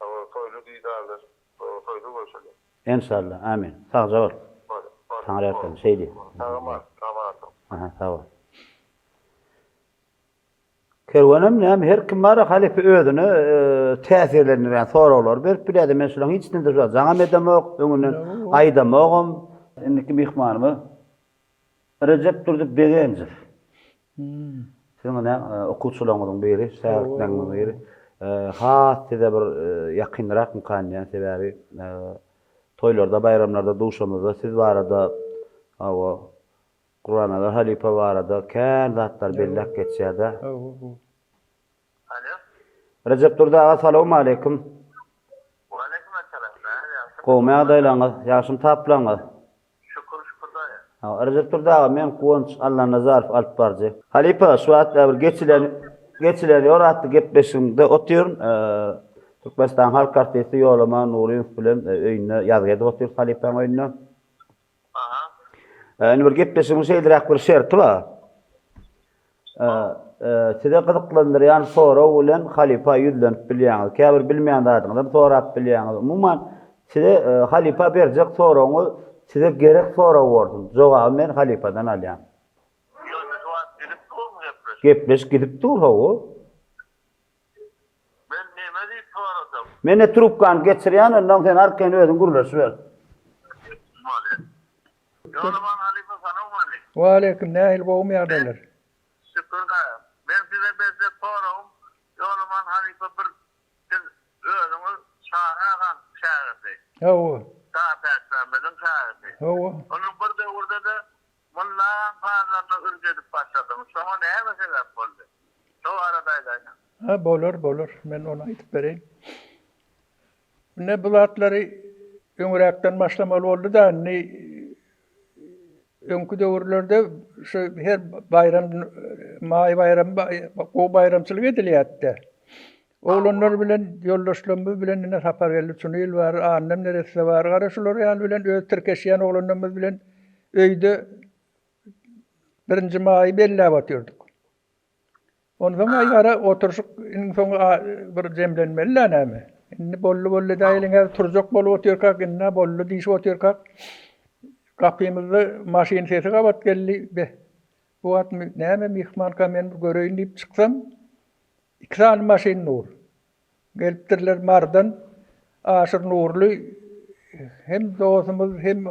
O toýlu diýdarlar, toýlu bolşaly. İnşallah, amin. Sag jabal. Taňra kadın, şeýdi. Tamam. Aha, sag ol. Kerwanem näme her kim bar halife özüni täsirlendiren soralar berip bilýär. Meselem hiç nende şu jaňa medemok, öňünden aýdamogum. Indiki mihmanymy Recep Turdup Begenjew. Şeňne okuwçylaryňyň biri, şähertleňiň biri. Hasda bir ýakynrak mukanyň sebäbi toýlarda, bayramlarda, duşamyzda siz barada awa Kur'an'da halife varada, kän zatlar bellek geçýärde. Alo. Recep Turda ağa, salamu aleykum. Wa aleykum assalam. Gowmy adaýlaňyz, ýaşym taplaňyz. Şükür daýa. Ha, Recep Turda ağa, men kuwunç Allah nazarf alyp barjy. Halife şu wagtda bir geçilen ýoratdy gepleşiginde otyryn. Türkmenistan Halk Partisi ýolama Nuriýew bilen öýüne ýazgyda otyryn halife öýüne. Bir gepleşigimiz şeýdirek bir şerti bar. Size gyzyklandyrýan soraw bilen halifa ýüzlenip bilýäňiz. Käbir bilmeýän zadyňyzdan sorap bilýäňiz. Umumyň size halifa berjek sorawyňy size gerek soraw bolsun. Jogaby men halifadan alýan. Gepleş gidip durýar. Ben näme diýip soradym? Mene trubkan geçirýän, ondan sen arkaň özüň gurulaşyp ber. Ýolman halifa salamu aleykum. Wa aleykum nähil gowmy ýagdaýlar. Şükür daýa. Ben size berjek sorawym ýolman halifa bir özüňiz şaharan şäherdi. Hawa. Taýpatmamyň şäherdi. Hawa. Onun bir döwürde de mulla parlana ürjedip başladym. Şoňa näme sebäp boldy? Şo aradaýdy. Ha, bolar. Men onu aýtyp bereyim. Ne bulatları öňürekden başlamaly boldy da, öňkü döwürlerde şu her bayram, maý bayram, o bayramçylyk edilýärdi. Oğlanlar bilen, ýoldaşlarymyz bilen ine sapar geldi. Şunu ýyl bar, annem neresi bar, garaşylar ýaly bilen öz tirkeşýän oğlanlarymyz bilen öýde 1-nji maý belläp otyrdyk. Ondan aýgara oturşyk, soň bir jemlenmeli näme. Indi bolly daýylyňa turjak bolup otyrkak, inne bolly diýip otyrkak. Kapymyzda maşin sesi gabat geldi. Bu wagt näme mihmanka men göreýin diýip çyksam, 2 tane maşin nur. Gelipdirler mardan, aşyr nurly hem dosumyz hem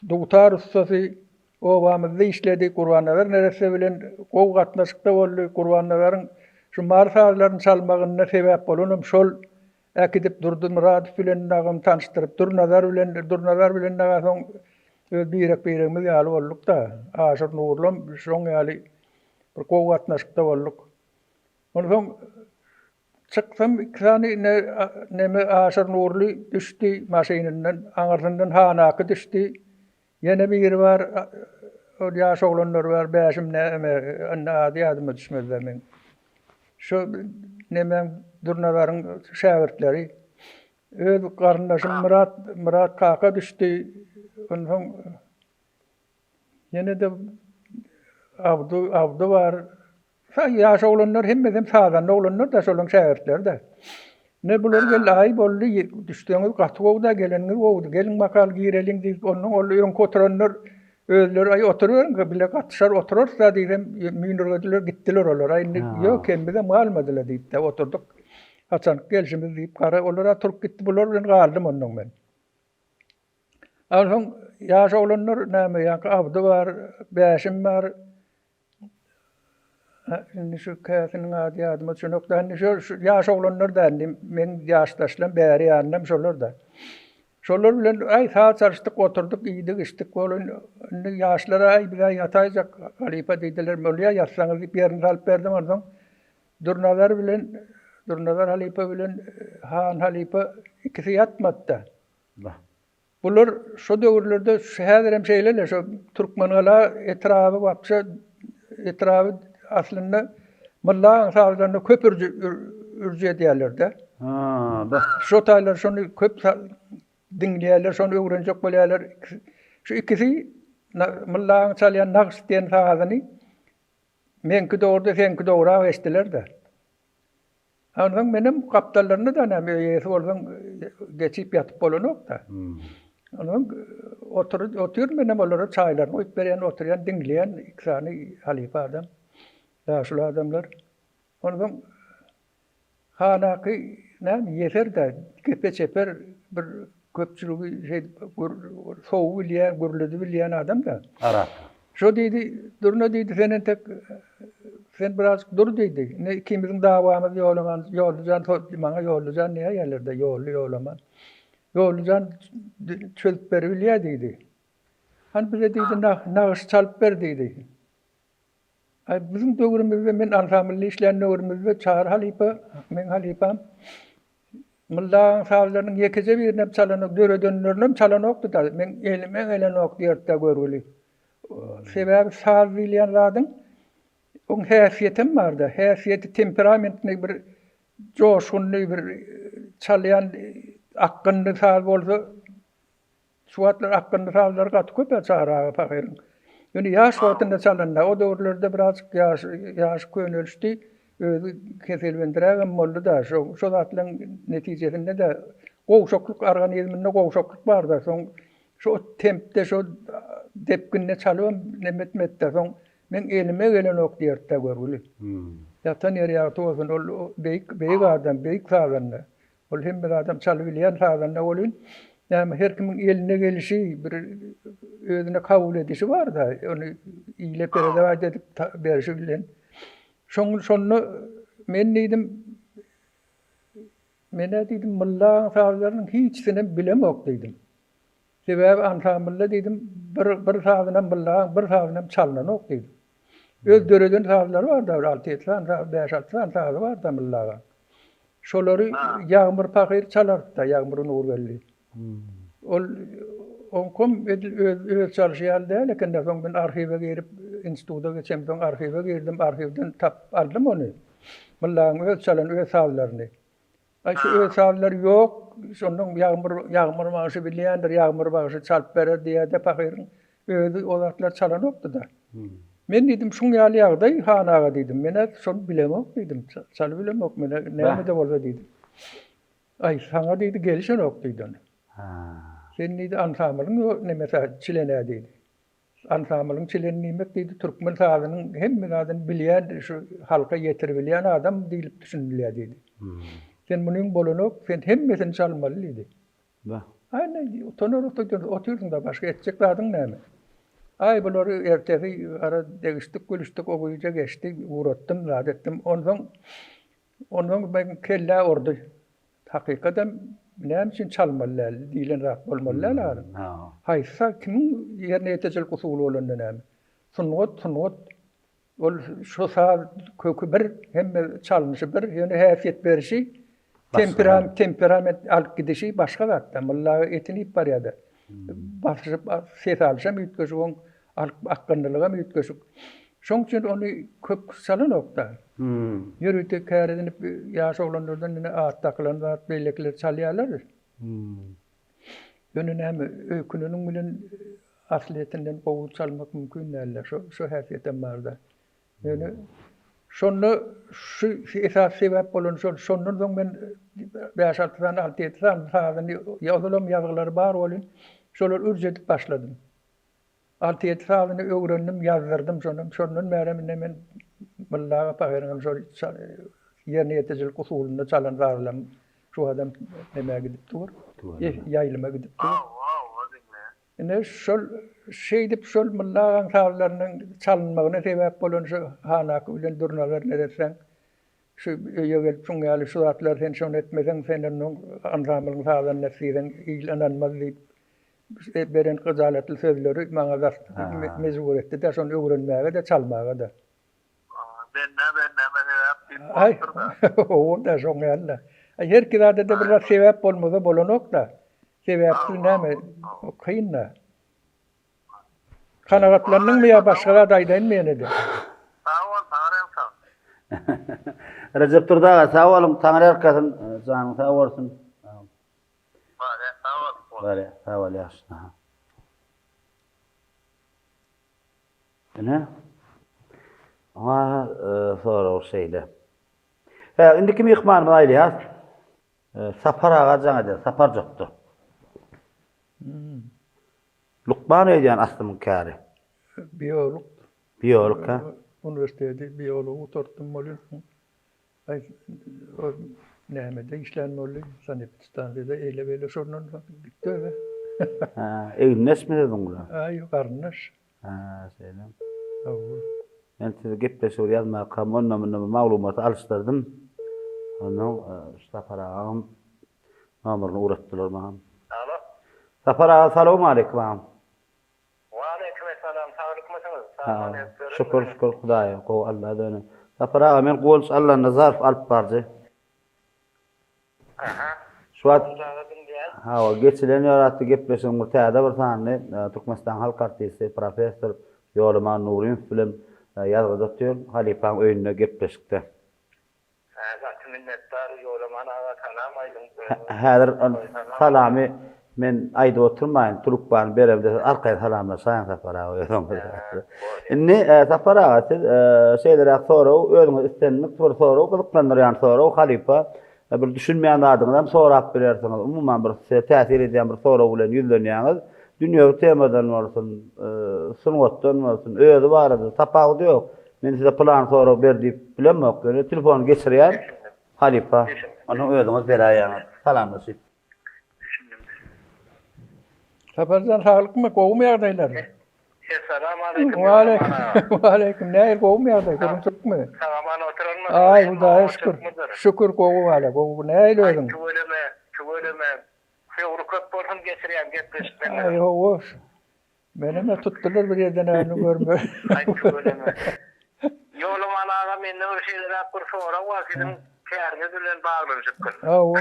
doktor ustasy Obamızda işledi Kurbanlar neresi bilen gow gatnaşykda boldy Kurbanlaryň şu marşalaryny çalmagyna sebäp bolanam şol äkidip durdy Murat bilen nagam tanıştyryp Durnazar bilen nagasoň birek-biregimiz ýaly bolduk da aşyr nurlam şoň ýaly bir gow gatnaşykda bolduk. Ondan çıktım ikisini neme aşır nurlu düştü maşininden aňarsyndan hanaky düştü. Yine bir var o ýaş oglanlar var bäşim näme ady adyma düşmezler men. Şu neme Durnazaryň şähertleri öz garyndaşym Murat kaka düştü. Ondan yine de Abdu var. Ýaş oglanlar hemmedem sadan oglanlar da şolaň şähertler de. Ne bular gel ay boldy düşdüňiz gatwda geleniňiz bowdy. Gelin makal gireliň diýip onuň ýön koturanlar özleri ay oturýar bile gatşar oturursa diýem müýnürgediler gitdiler olar. Ay ýok kemde malmadylar diýip de oturduk. Haçan gelşimiz diýip gara olara turup gitdi bular bilen galdym onuň men. Alham ýaş oglanlar näme ýa Abdu var, bäşim var. Şimdi şu käsiniň ady adyma çönök da şu ýaş oglanlar da men ýaşdaşlan bäri ýanam şolar da. Şolar bilen ay saat çarşydyk oturduk ýydyk içdik bolan ýaşlara ay bir ýataýjak halipa diýdiler molya ýatsaňyz diýip ýerini alyp berdim ondan. Durnazar halipa bilen Han halipa ikisi ýatmady. Bular şu döwürlerde häzirem şeýleler şu Türkmenala etraby wapça etraby aslında Mollaň sazlaryny köp ürje diýerler-de. Şu taýlar şonu köp dinleýärler, şonu öwrenjek bolýarlar. Şu ikisi Mollaň çalýan naqş diýen sazyny menki dogry, senki dogry eşdiler-de. Ondan menem kaptallaryny da näme ýesi bolsaň geçip ýatyp bolanok da. Ondan otur menem olara çaýlaryny oýup berýän, oturýan, dinleýän ikisany halipa adam. Yaşlı adamlar. Ondan hanaky näme ýeter de kepe çeper bir köpçüligi sowu bilýän, gürlüdi bilýän adam da. Arap. Şo diýdi, Durna diýdi sen biraz dur diýdi. Ne ikimiziň dawamyz ýollujan maňa ýollujan näme ýerlerde ýollaman. Ýollujan çölüp beri bilýär diýdi. Han bize diýdi nağış çalyp ber diýdi. Bizim döwrümizde men ansamly işlerini döwrümizde çağır halipa, men halipam. Mollaň sazlarynyň ýekije birine çalanyp döredönlerinem çalanokdy da men elime gelenok diýerdi görgüli. Sebäbi saz bilýän zadyň oň häsiýetim barda, häsiýeti temperamentine bir joşgunly bir çalýan akkyndy saz bolsa şuwatlar akkyndy sazlar gaty köp çağıraga pakyryň. Yani yaş wagtynda çalanda o döwürlerde biraz yaş könülüşdi. Özü keselbendirägen boldy da şu zatlaryň netijesinde de gowşokluk organizminde gowşokluk bar da soň şu tempde şu depkinne çalýan nemetmetde soň men elime gelenok diýerdi görgüli. Ýatan ýere ýatýan ol beýik adam, beýik sazanda. Ol hem bir adam çalyp bilýän sazanda bolýan. Yani her kimin eline gelişi bir özüne kabul edişi var da onu iyile perede edip berişi bilen. Şonu men diýdim Mollaň sazlarynyň hiçsini bilemok diýdim. Sebäbi ansamblda diýdim bir sazyna Mollaň bir sazyna çalanok diýdim. Öz döreden sazlary bar da 6-7 saz, 5-6 saz bar da Mollaňa. Şolary ýağmur pakyr çalar da ýağmurun urgelli. Onkom öz çalışýan däl, lekin soň ben arhiwe girip institutda geçen soň arhiwe girdim, arhiwden tap aldım onu. Mollaň öz çalan öz sazlaryny. Ay şu öz sazlar ýok, şondan ýağmur maşy bilýändir, ýağmur maşy çalyp berer diýde pakyryň özü o zatlar çalanokdy da. Men diýdim şuň ýaly ýagdaý hanaga diýdim. Men şonu bilemok diýdim. Çalyp bilemok men näme de bolsa diýdim. Ay saňa diýdi gelişenok diýdi. Sen diýdi ansamlyň nemese çilene diýdi. Ansamlyň çileni nimek diýdi türkmen sazynyň hemme zadyny bilýän şu halka ýetirip bilýän adam diýilip düşünilýär diýdi. Sen munyň bolanok sen hemmesini çalmaly diýdi. Aynen tonor oturýan da başga etjek zadyň näme? Ay bular ertegi ara degiştik gülüştük o güýje geçdi, uğrattım, zat etdim. Ondan ben kelle ordu. Hakikaten näme üçin çalmalylar, diýilen rap bolmalylar. Ha. Haysa kimin ýerine ýetejek usul bolanda näme? Sunnat ol şu saat kökü bir hemme çalmışy bir, ýöne häsiýet berişi, temperament alyp gidişi başga zatda. Mulla etinip barýady. Başyp ses alşam ýetgeşiň akkyndylyga ýetgeşik. Şoň üçin onu köp çalanokda. Yürüte käredinip ýaş oglanlardan ine attaklan zat beýlekler çalýarlar. Ýöne näme öýkünüň bilen asletinden gowy çalmak mümkin näle. Şu häsiýetem barda. Ýöne şu esas sebäp bolan şondan soň men 5-6 6-7 saatdan ýazylym ýazgylary bar bolyn. Şolar urjetip başladym. 6-7 saatdan öwrendim, ýazdyrdym şondan mereminde men mullaga paýryňam şol ýerine ýetejek usulunda çalan zarlam şu adam näme gidip dur. Ýaýlyma gidip dur. Ine şol şeýdip şol mullagaň sağlarynyň çalınmagyna sebäp bolan şu hanak bilen durnalar neresen şu ýögel şuňaly şu zatlar sen şonu etmesen senden anramyň sağlan näsiden ýylanmaz diýip beren gyzalatly sözleri maňa da mezur etdi de şonu öwrenmäge de çalmaga da. Ben ne Ay, o da şoňaly. Her kirada da bir sebäp bolmagy bolanok da. Sebäpsiz näme? Kynna. Kanagatlandyňmy ýa başga da aýdaýanmyňdy? Recep Turdağa sağ olun. Taňra arkasyn janyň sağ bolsun. Bare, sağ ol ýaşy. Ne? Ama sonra o şeyle. Indiki mihmanım aýlyas. Sapar ağa jaňa sapar jokdy. Lukman eýän aslymyň käri. Biolog ha. Üniversitede biyolog oturdum bolýar. Ay o näme-de işlenmeli sanepistanda eyle beýle şondan gitdi. Ha, egnesmi dedin bular? Ay, garnaş. Ha, selam. Aw. Ben size gepleşip ýazma kamonna maglumat alışdyrdım. Ondan Sapar ağam namaryny uratdylar maňa. Alo. Sapar ağa salam aleykum ağam. Wa aleykum selam. Sağlyk mısınız? Şükür Hudaýa, gowy Allah döne. Sapar ağa men goýulş Allahna zarf alyp bardy. Şuat ha, o geçilen ýaratdy gepleşiň murtada bir sany Türkmenistan Halk Artisti professor Ýolman Nurym bilen ýazgyjatdyr. Halipaň öýünde gepleşikdi. Zaten minnettar Ýolman ağa salam aýdym. Häzir salamy men aýda oturmaýyn, turupban beremde arkaýa salamlaşaýan Sapar ağa. Inni Sapar ağa siz şeýlere soraw, özüňiz istenlik soraw, gyzyklandyrýan soraw halipa bir düşünmeýän adyňdan sorap berersiňiz. Umumyň bir täsir edýän bir soraw bilen ýüzlenýäňiz. Dünýäwi temadan bolsun, sungatdan bolsun, özü barady, tapagdy ýok. Men size plan soraw berdi bilemok, telefon geçirýär. Halipa, onu özüňiz berýäňiz. Salamlaşyp. Sapardan sağlıkmı gowy ýagdaýlar? Selam aleyküm. Wa aleykum. Näme gowy ýagdaý? Görüntükmi? Saman oturanma. Ay, Hudaýa şükür. Şükür gowy hala. Gowy näme öýdüň? Çöweleme. Feýuri köp bolsun geçirýän gepleşikden. Ay, hoş. Menime tutdular bir ýerden äni görme. Ay, çöweleme. Ýolman ağa mende bir şeýler bir soraw var, sizin käriniz bilen baglanyjypdyr. Aw.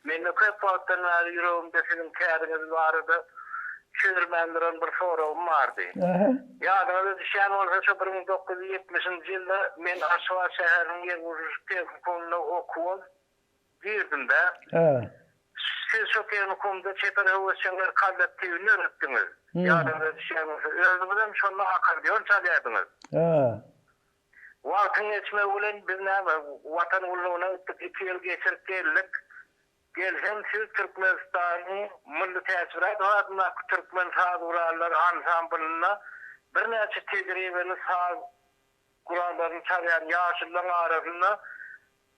Mende köp bolsun ýüregimde sizin käriniz bardy. Çürmendiren bir sorawum bardy. Ýadyňyza düşýän bolsa şu 1970-nji ýylda men Aşgabat şäheriniň ýerwurjy teknikumy okuwam. Girdim-de. Siz şu teknikumda çeper howasçylar kalletdiňi öğretdiňiz. Ýadyňyza düşýän bolsa özü bilen şonu akordeon çalýardyňyz. Wagtyň geçmek bilen biz näme watan ullugyna 2 ýyl geçirip geldik. Gelhem siz Türkmenistanyň milli täsirat adına Türkmen sazgurallar ansamblyna bir näçe tedribeli saz gurallaryny çalýan ýaşyllaryň arasynda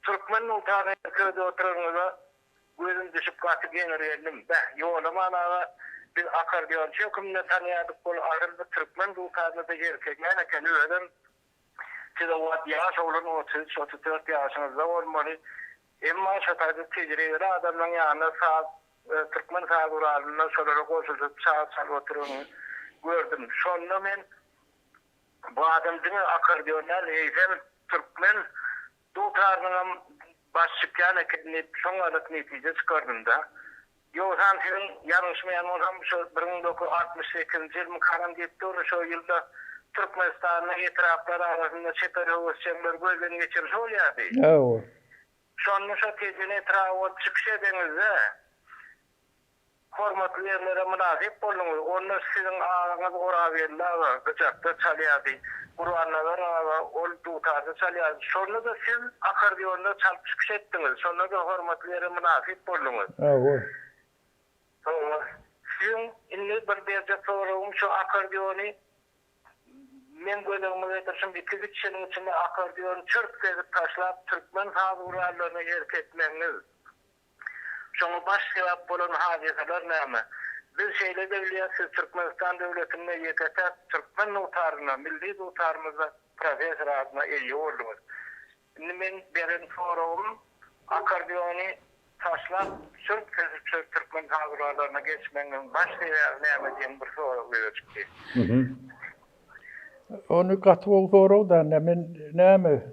Türkmen notany köýde oturanyňyza gözüm düşüp gaty geňerdim. Ýolman ağa biz akordiyonçu hükümle tanıyadık bol arıl bir Türkmen dutarlı da erkekler ekeni öden size o yaş olan 33-34 yaşınızda olmalı. Emma şatayda tecrübeli adamların yanına Türkmen sağduralına sorarak olsuzlup sağ oturunu gördüm. Sonra ben bu adamcının akordiyonlar heysem Türkmen dutarının başçıkken ekeni sonralık netice çıkardım da. Yoğuzhan senin yanlışmayan olsam 1968 yıl mukarram gitti onu şu yılda Türkmenistan'ın etrafları arasında çeperi hoşçalar gözden geçirmiş oluyordu. Evet. Sonra şu tezin etrafı çıkış edenizde hormatlı yerlere münasip olunuz. Onlar sizin ağınız oraya verirler, gıcakta çalıyordu. Kur'anlar ol tutardı çalıyordu. Sonra da siz akordiyonla çalıp çıkış ettiniz. Sonra da hormatlı yere münasip olunuz. Evet. Sizin inni bir derece sorum şu akordiyonu men gözümü getirsin bir kişinin içinde akordeon çırp edip taşlap Türkmen hazırlarlarına erketmeniz. Şunu baş sebep olan hadiseler neymi? Bir şeyle devliya siz Türkmenistan devletinde YTT Türkmen notarına, milli notarımıza profesör adına iyi oldunuz. Şimdi men benim sorum akordeonu taşlap çırp edip Türkmen hazırlarlarına geçmenin baş sebep neymi diye bir soru çıktı. Onu katwol soru da näme?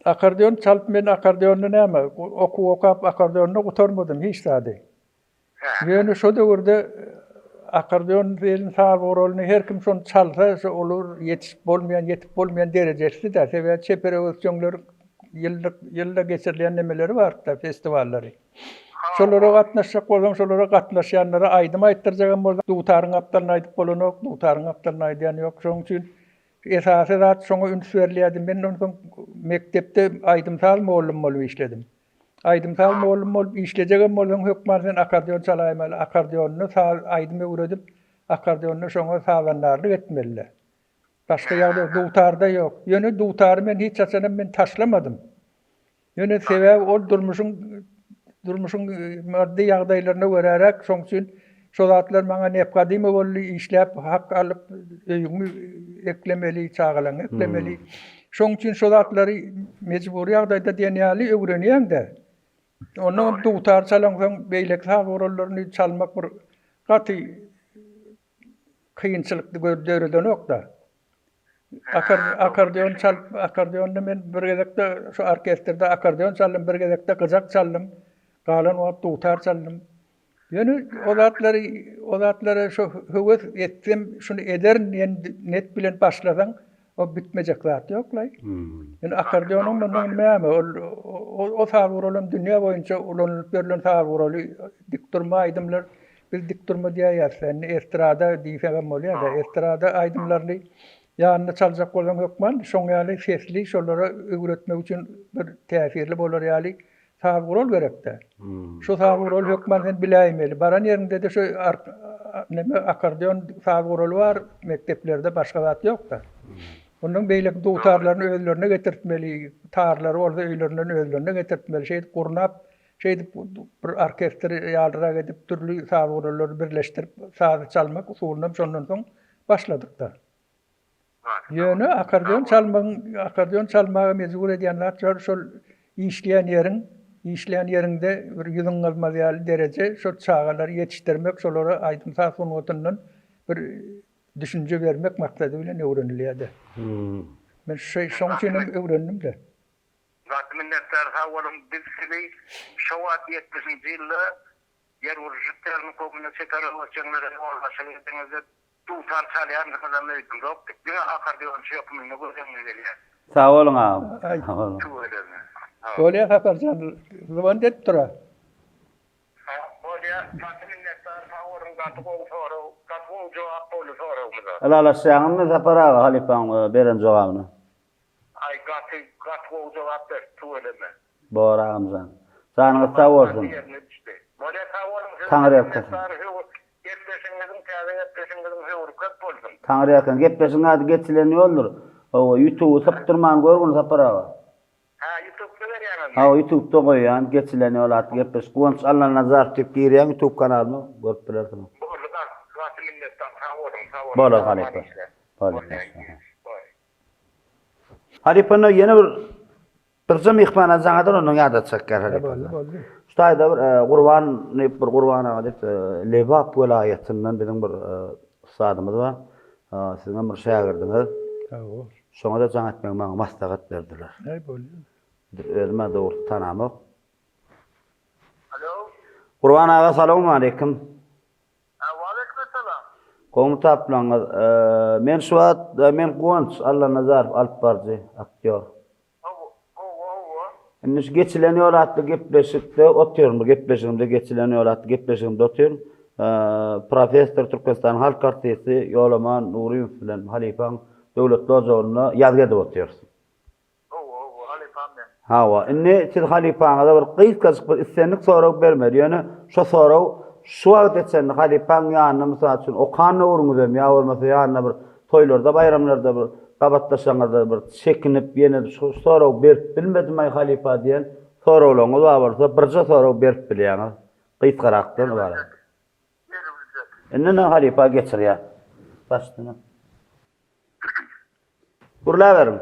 Akordeon çalıp men akordeonny näme? Okup akordeonny gutarmadım hiç zady. Ýöne şo döwürde akordeon bilen sağ rolüni her kim şonu çalsa olur yetip bolmayan derejesinde de sebäp çepere ösçöňler ýylda geçirilen nemeleri bar da festivallary. Şolara gatnaşjak bolsaň şolara gatnaşýanlara aýdym aýtdyrjagam bolsa dutaryň aptalyny aýdyp bolanok, dutaryň aptalyny aýdýan ýok. Şoň üçin esasy zat şoňa üns berilýärdi. Men onu mektepde aýdym sal muallim bolup işledim. Aýdym sal muallim bolup işlejegem bolsaň hökman sen akordeon çalaýmaly. Akordeonyny aýdymy öwredip akordeonyny şoňa salanlarlyk etmeliler. Başga ýagda dutarda ýok. Ýöne dutary men hiç açanam men taşlamadım. Ýöne sebäbi ol durmuşun maddi ýagdaýlaryna görärek şoň üçin şo zatlar maňa nepgadym boldy işläp hak alyp öýüňi eklemeli, çağılan eklemeli. Şoň üçin şo zatlary mejburi ýagdaýda denýäli öwrenýär-de. Onu dutar çalansaň beýlek sağ çalmak bir gaty kıyınçılıklı gördüğüden yok da. Akordeon çalıp, akordeonda men bir gezekde şu orkestrda akordeon çaldım, bir gezekde kızak çaldım. Galan o tutar çaldım. Yani o zatları şu hüvvet ettim, şunu eder net bilen başlasan o bitmeyecek zat yok lay. Yani akordeonun bundan näme? O sağır olan dünya boyunca ulanıp verilen sağır olanı dik durma aydımlar biz dik durma diýýär. Yani estrada diýsem bolýar da estrada aydımlarını ýanyna çaljak bolan hökman şoň ýaly sesli şolara öwretmek üçin bir täsirli bolar ýaly sağır rol gerekde. Şu sağır rol hökman sen biläýmeli. Baran ýerinde de şu näme akordeon sağır rol bar, mekteplerde başga zat ýok da. Onun beýlek dutarlaryny özlerine getirtmeli, tarlary orada öýlerinden özlerine getirtmeli. Şeýle gurnap, şeýle bir orkestr ýaldyra gedip türlü sağırlary birleşdirip saz çalmak usulundan şondan soň başladyk da. Ýöne akordeon çalmagy mezbur edýänler şol işleýän ýerinde bir ýylyňyz ýaly derece şo çağalary ýetişdirmek, şolara aýdym sasunatyndan bir düşünce vermek maksady bilen öwrenilýärdi. Men şoň üçin öwrendim de. Zat minnettar hawalym biz sizi şowat 70-nji ýylda ýer urjuklaryny kokuna çekar bolsaňlar olmasyňyzda tutar çalýan kadar öýdüm yok. Bir akordeon şopmyny gözüňe gelýär. Sağ olun abi. Sağ olun. Bolýa haparjan zaman det tura. Bolýa minnettar hawalym gatwol jogap bolup sorawmyza. Alalaşýaňyz sapara halipaň beren jogabyny. Ay gatwol jogap berdi. Boramzan. Sanyňyz sağ bolsun. Taňry ýakyn. Taňry ýakyn. Gepleşiň ady geçilen ýoldur. O YouTube saptyrman görgün sapara. Ha, YouTube YouTube'da verýän. Ha, YouTube'da goýan, geçileni olat gepes. Guwanç Allah nazar tip girýän YouTube kanalyny görüp bilersiň. Bolar Halipa. Bolar. Halipa'nın yeni bir jam ihbana zaňadan onuň ýada çekker Halipa. Ştaýda bir Gurban ağa dep Lebap welaýatynyň biziň bir usadymyz bar. Siziň bir şagirdiniz. Tawa. Şoňa da jaň etmek maňa maslahat berdiler. Ne bolýar? Özüme dogry tanamak. Alo. Gurban ağa salamu alaykum. Wa alaykum salam. Komutaplanız. Men şu wagt men Guwanç Allah nazar alyp bardy aktyor. Iniş geçileni ýolatdy gepleşikde otyrmy gepleşigimde geçileni ýolatdy gepleşigimde otyrm. Professor Türkistan Halk Artisti Ýolaman Nuriýew bilen Halipaň döwlet lojagyna ýazgy edip otyrsyň. Halipam men. Hawa, inni siz Halipaňa da bir gysgaçyk bir islenlik soraw bermedi. Ýöne şo soraw şu wagt etsen Halipaň ýanyna mysal üçin okany urungyzam ýa bolmasa ýanyna bir toýlarda, bayramlarda bir gabatlaşaňyzda bir çekinip ýene şu soraw berip bilmedim ay Halipa diýen sorawlaryňyz barsa birje soraw berip bilýäňiz. Gysgarakdan bar. Enne Halipa geçirýär. Başdyna. Gurlawerim.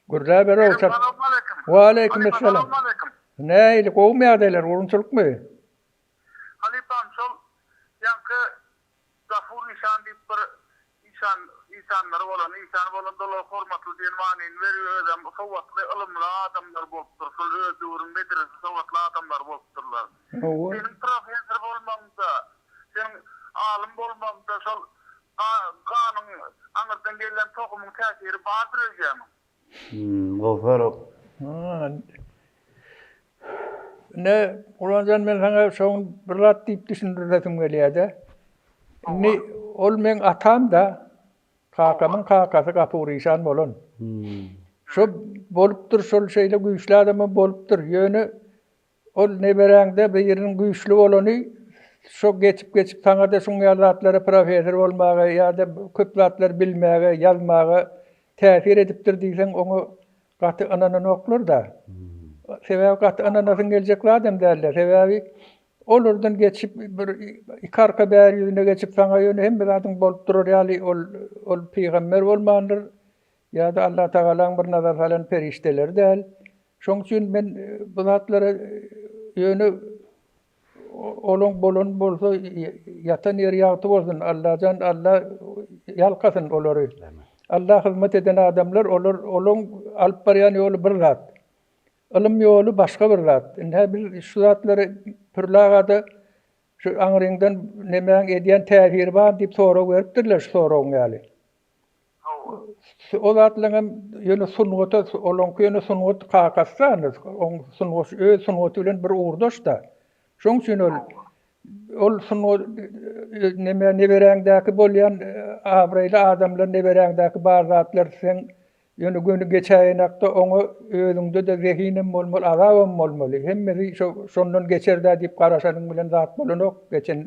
Gurlawer olsa. Wa alaykum assalam. Näil gowmy ýagdaýlar urunçylykmy? Halipam şol ýanky Gafur nişan diýip bir insanlar bolan, insan bolan dolu hormatly diýen manyny berýär. Sowatly ilmli adamlar bolupdyr. Şol öz döwrüň medrese sowatly adamlar bolupdyrlar. Senin profesör bolmamda, senin alim bolmamda şol ganyň aňyrdan gelen tokymyň täsiri bardyr ejem. Gofaro. Ne ulanjan men sana şoň bir lat diýip düşündirdim gelýärde. Ni ol men atam da kakamyň kakasy Gafur Işan bolan. Şo bolupdyr şol şeýle güýçli adamy bolupdyr. Ýöne ol neberäňde bir ýeriniň güýçli bolany şo geçip taňa da şoň ýalatlara profesor bolmagy ýa-da köp zatlar bilmäge, ýazmagy täsir edipdir diýsen oňa gaty anany oklar da. Sebäbi gaty ananasyň geljekler adam däller. Sebäbi olurdan geçip bir iki arka bäri ýüzüne geçip taňa ýöne hem bir adam bolup durar ýaly ol peýgamber bolmandyr. ýa-da Allah Taala'ň bir nazar salan perişteler däl. Şoň üçin men bu zatlara ýöne olun bolun bolsa yatan yer ýagty bolsun. Allah'dan Allah ýalkasyn olary. Allah hyzmat eden adamlar olun alyp barýan ýoly bir zat. Ilim ýoly başga bir zat. Inde bir şu zatlary pürlagada şu aňryňdan nemäň edýän täsiri bar diýip soraw beripdirler şu sorawyň ýaly. O zatlaryň ýöne sunwata olun ýöne sunwat kakasany, on sunwat öz sunwat bilen bir uğurdaş da. Şoň üçin ol sunwat neberäňdäki bolýan abraýly adamlar neberäňdäki bar zatlar sen ýöne günü geçäýänekde oňa özüňde de zehinem bolmaly, agawam bolmaly. Hemmesi şondan geçerdi diýip garaşanyň bilen zat bolanok geçen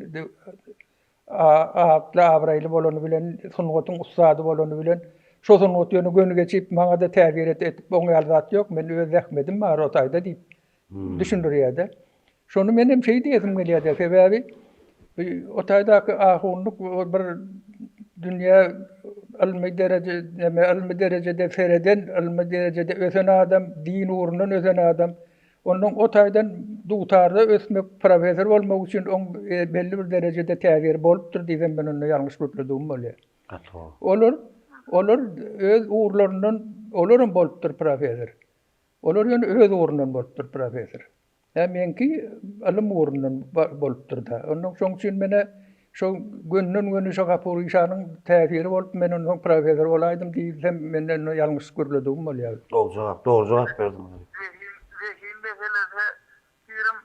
abraýly bolany bilen sunwatyň ustady bolany bilen şo sunwat ýöne günü geçip maňa da täsir etip oňa zat ýok, men öz zähmedim bar otayda diýip düşündirýärdi. Şonu men hem şey diýesim gelýärdi, sebäbi otaydaky ahunlyk bir dünýä ilmi derecede fereden, ilmi derecede ösen adam, din uğrundan ösen adam. Onun otaydan dutarda ösmek profesör bolmak üçin on belli bir derecede täsir bolupdyr diýsem men onu ýalňyş götürdim bolýar. Olur öz uğurlarından olaryň bolupdyr profesör. Olar ýöne öz uğrundan bolupdyr profesör. Menki ilim uğrundan bolupdyr da. Onun şoň üçin mene şo günden güni şo Gafur Işanyň täsiri bolup men onu profesör bolaýdym diýsem men onu ýalňyş görledim bolýar. Doğru jogap berdim. Zehinde helese kirim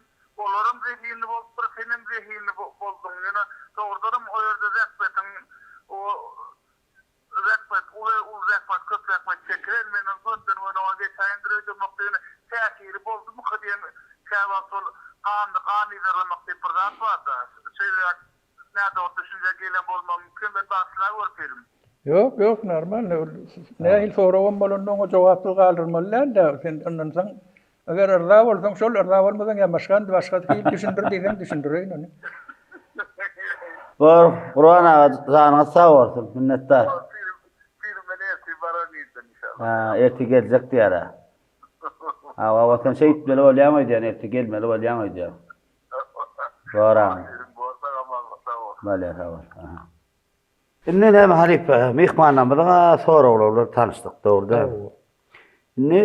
olarym zehinde bolupdyr, senem zehinde boldum. Ýöne dogrudan o ýerde zäkpetin o zäkpet zäkpet köp zäkpet çekiren menen gönden onu geçäýändirýär maqsadyny täsiri boldy mu diýen käwasol qanyzarlamak diýip bir zat barda. Näde o düşünje gelen bolmam mümkin, ben başlar görperim. Yok yok normal. Nähil sorawan bolandan o jogaply galdyrmalylar da sen ondan soň eger arda bolsaň şol arda bolmasaň ýamaşgan başga hil düşündir diýen düşündireýin onu. Bar Qur'an zanyňyz sag bolsun. Minnetdar. Filmleri baraniydi inşallah. Ha, erti geljek diýär. Ha, wagtyn şeýit bilen bolýan diýär, erti gelmeli bolýan diýär. Bara. Borsa aman sağ ol. Bale, sag ol. Inni näme harip mehmanlar bilen sorawlar tanışdyk dogruda. Inni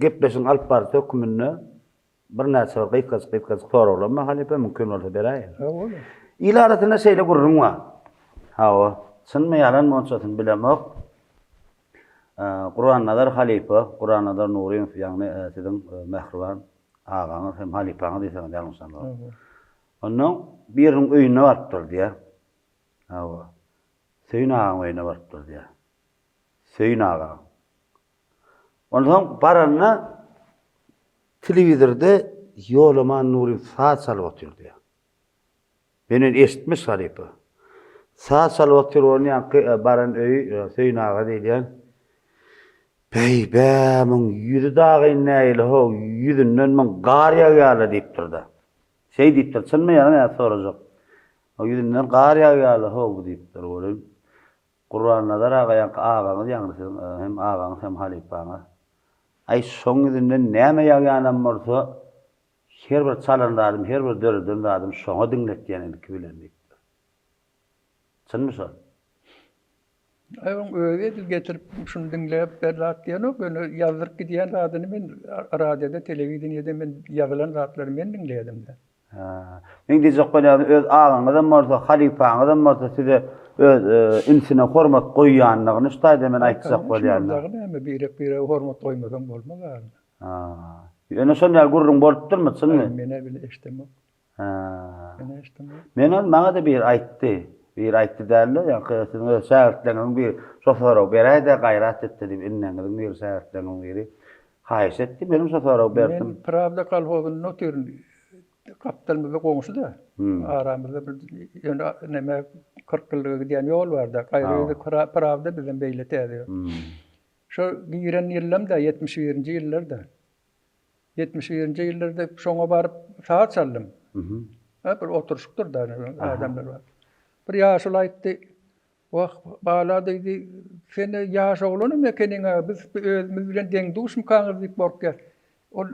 gepleşiň alyp bar tökümünde bir näçe gypkaz sorawlar mahalipe mümkin bolsa beräýin. Ha ola. İlaratyna şeýle gurrun wa. Hawa, çynmy ýalan monçatyn bilemek. Qur'an nazar halife, Qur'an nazar Nurin ýagny sizin Mehriban agaňyz hem halipaňyz diýsen ýalňyşan. Onuň biriň öýüne barpdyr diýär. Hawa. Söýün agaň öýüne barpdyr diýär. Söýün agaň. Ondan baranna telewizorda ýolaman Nurin saat salyp oturýar diýär. Beni eşitmiş halife. Saat salyp oturýar ýa-ki baran öý Söýün aga diýen. Beýbä, men ýüzi dagy näýle ho, ýüzünden men gar ýaýaly diýip durdy. Şey diýip dur, çynmy ýa sorajak. O ýüzünden gar ýaýaly ho diýip dur. Qur'an nazar agaňyz ýaňyrsy hem agaňyz hem halipaňyz. Ay şoň ýüzünden näme ýaýanam bolsa, her bir çalandardym, her bir döredendardym şoňa diňletýän bilen diýip. Çynmy şol? Aýyň öýe getirip şunu dinläp berýär diýen o böyle ýazdyryp gidýän zadyny men radioda, telewizionyada men ýazylan zatlary men dinleýärdim de. Ha. Men diýjek bolýan öz agaňyzdan bolsa, halipaňyzdan bolsa size öz insine hormat goýýanlygyny ştaýda men aýtjak bolýan. Näme bire hormat goýmadan bolmaz. Ha. Ýöne şonýal gurrun bolup durmy, çynmy? Mene bile eşitmem. Ha. Mene eşitmem. Menen maňa da bir aýtdy. Bir aýtdy däl, ýa-ki siziň öz şähertleriňiň bir şoföre beräýde gaýrat etdi diýip inneňiň bir şähertleriň biri haýyş etdi. Benim şoföre berdim. Men Pravda kolhozynyň notörün kaptalmyza goňşy da. Aramyzda bir ýöne näme 40 ýyllyk diýen ýol bar da. Gaýry Pravda bilen beýletýär. Şo giren ýyllarymda 71-nji ýyllarda. 71-nji ýyllarda şoňa baryp saat çaldym. Ha bir oturuşykdyr da adamlar bar. Bir ýaşul aýtdy. Waq bala diýdi, "Sen ýaş oglanyň ekeniňe biz özümiz bilen deň duşum kaňyz diýip borkýar." Ol